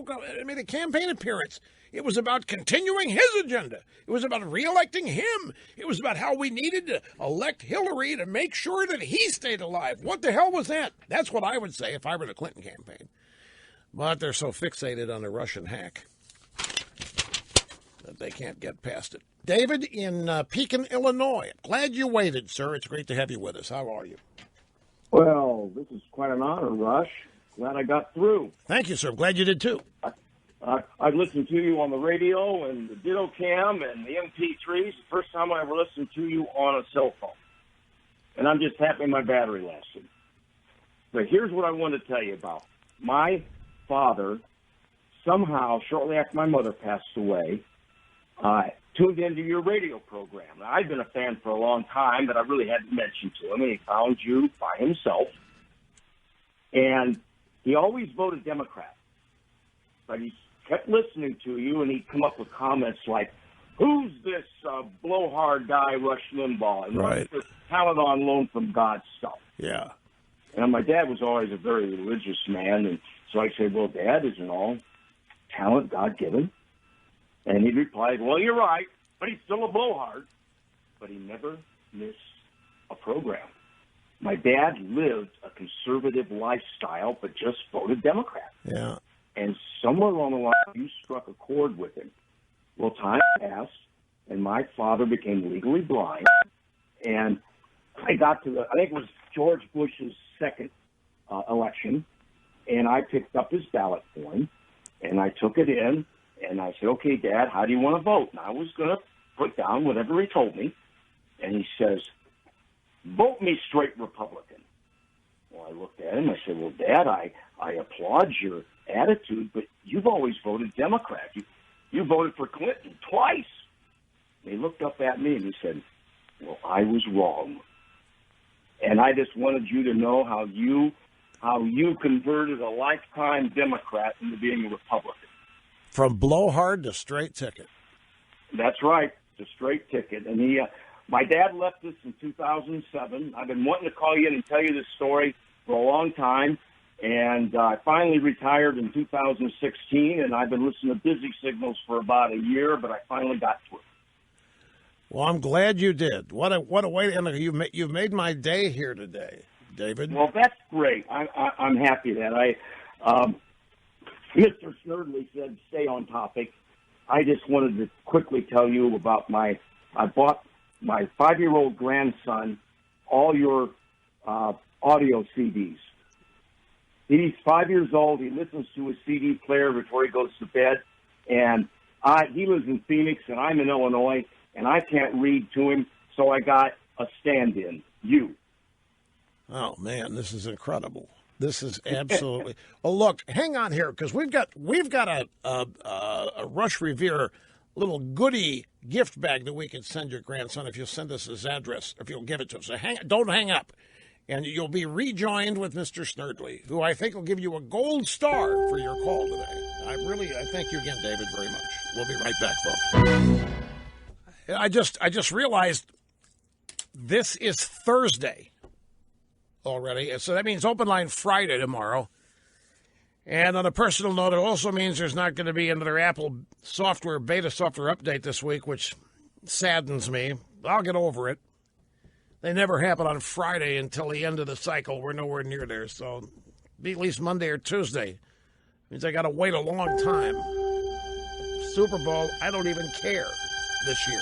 Speaker 2: made a campaign appearance, it was about continuing his agenda. It was about reelecting him. It was about how we needed to elect Hillary to make sure that he stayed alive. What the hell was that? That's what I would say if I were the Clinton campaign. But they're so fixated on the Russian hack that they can't get past it. David in Pekin, Illinois. Glad you waited, sir. It's great to have you with us. How are you?
Speaker 11: Well, this is quite an honor, Rush. Glad I got through.
Speaker 2: Thank you, sir. I'm glad you did, too.
Speaker 11: I've listened to you on the radio and the Ditto Cam and the MP3s. The first time I ever listened to you on a cell phone. And I'm just happy my battery lasted. But here's what I want to tell you about. My father, somehow, shortly after my mother passed away, tuned into your radio program. Now, I've been a fan for a long time, but I really hadn't mentioned to him, and he found you by himself. And he always voted Democrat. But he kept listening to you, and he'd come up with comments like, who's this blowhard guy, Rush Limbaugh? And
Speaker 2: right.
Speaker 11: What's this talent on loan from God stuff?
Speaker 2: Yeah.
Speaker 11: And my dad was always a very religious man, and so I said, well, Dad, isn't all talent God-given? And he replied, well, you're right, but he's still a blowhard. But he never missed a program. My dad lived a conservative lifestyle, but just voted Democrat.
Speaker 2: Yeah.
Speaker 11: And somewhere along the line, you struck a chord with him. Well, time passed, and my father became legally blind. And I got to I think it was George Bush's second election, and I picked up his ballot form, and I took it in. And I said, okay, Dad, how do you want to vote? And I was going to put down whatever he told me. And he says, vote me straight Republican. Well, I looked at him. I said, well, Dad, I applaud your attitude, but you've always voted Democrat. You voted for Clinton twice. And he looked up at me and he said, well, I was wrong. And I just wanted you to know how you converted a lifetime Democrat into being a Republican.
Speaker 2: From blowhard to straight ticket.
Speaker 11: That's right, the straight ticket. And my dad left us in 2007. I've been wanting to call you in and tell you this story for a long time. And I finally retired in 2016, and I've been listening to busy signals for about a year, but I finally got to it.
Speaker 2: Well, I'm glad you did. What a way! And you've made my day here today, David.
Speaker 11: Well, that's great. I'm happy that Mr. Snerdley said stay on topic. I just wanted to quickly tell you about I bought my 5-year-old grandson all your audio CDs. He's 5 years old. He listens to his CD player before he goes to bed. And he lives in Phoenix, and I'm in Illinois, and I can't read to him, so I got a stand-in, you.
Speaker 2: Oh, man, this is incredible. This is absolutely. Well, look, hang on here because we've got a Rush Revere little goodie gift bag that we can send your grandson if you send us his address, if you'll give it to us. So don't hang up, and you'll be rejoined with Mr. Snerdley, who I think will give you a gold star for your call today. I thank you again, David, very much. We'll be right back, folks. I just realized this is Thursday already, so that means open line Friday tomorrow. And on a personal note, it also means there's not going to be another Apple beta software update this week, which saddens me. I'll get over it. They never happen on Friday until the end of the cycle. We're nowhere near there, so be at least Monday or Tuesday. Means I got to wait a long time. Super Bowl, I don't even care this year.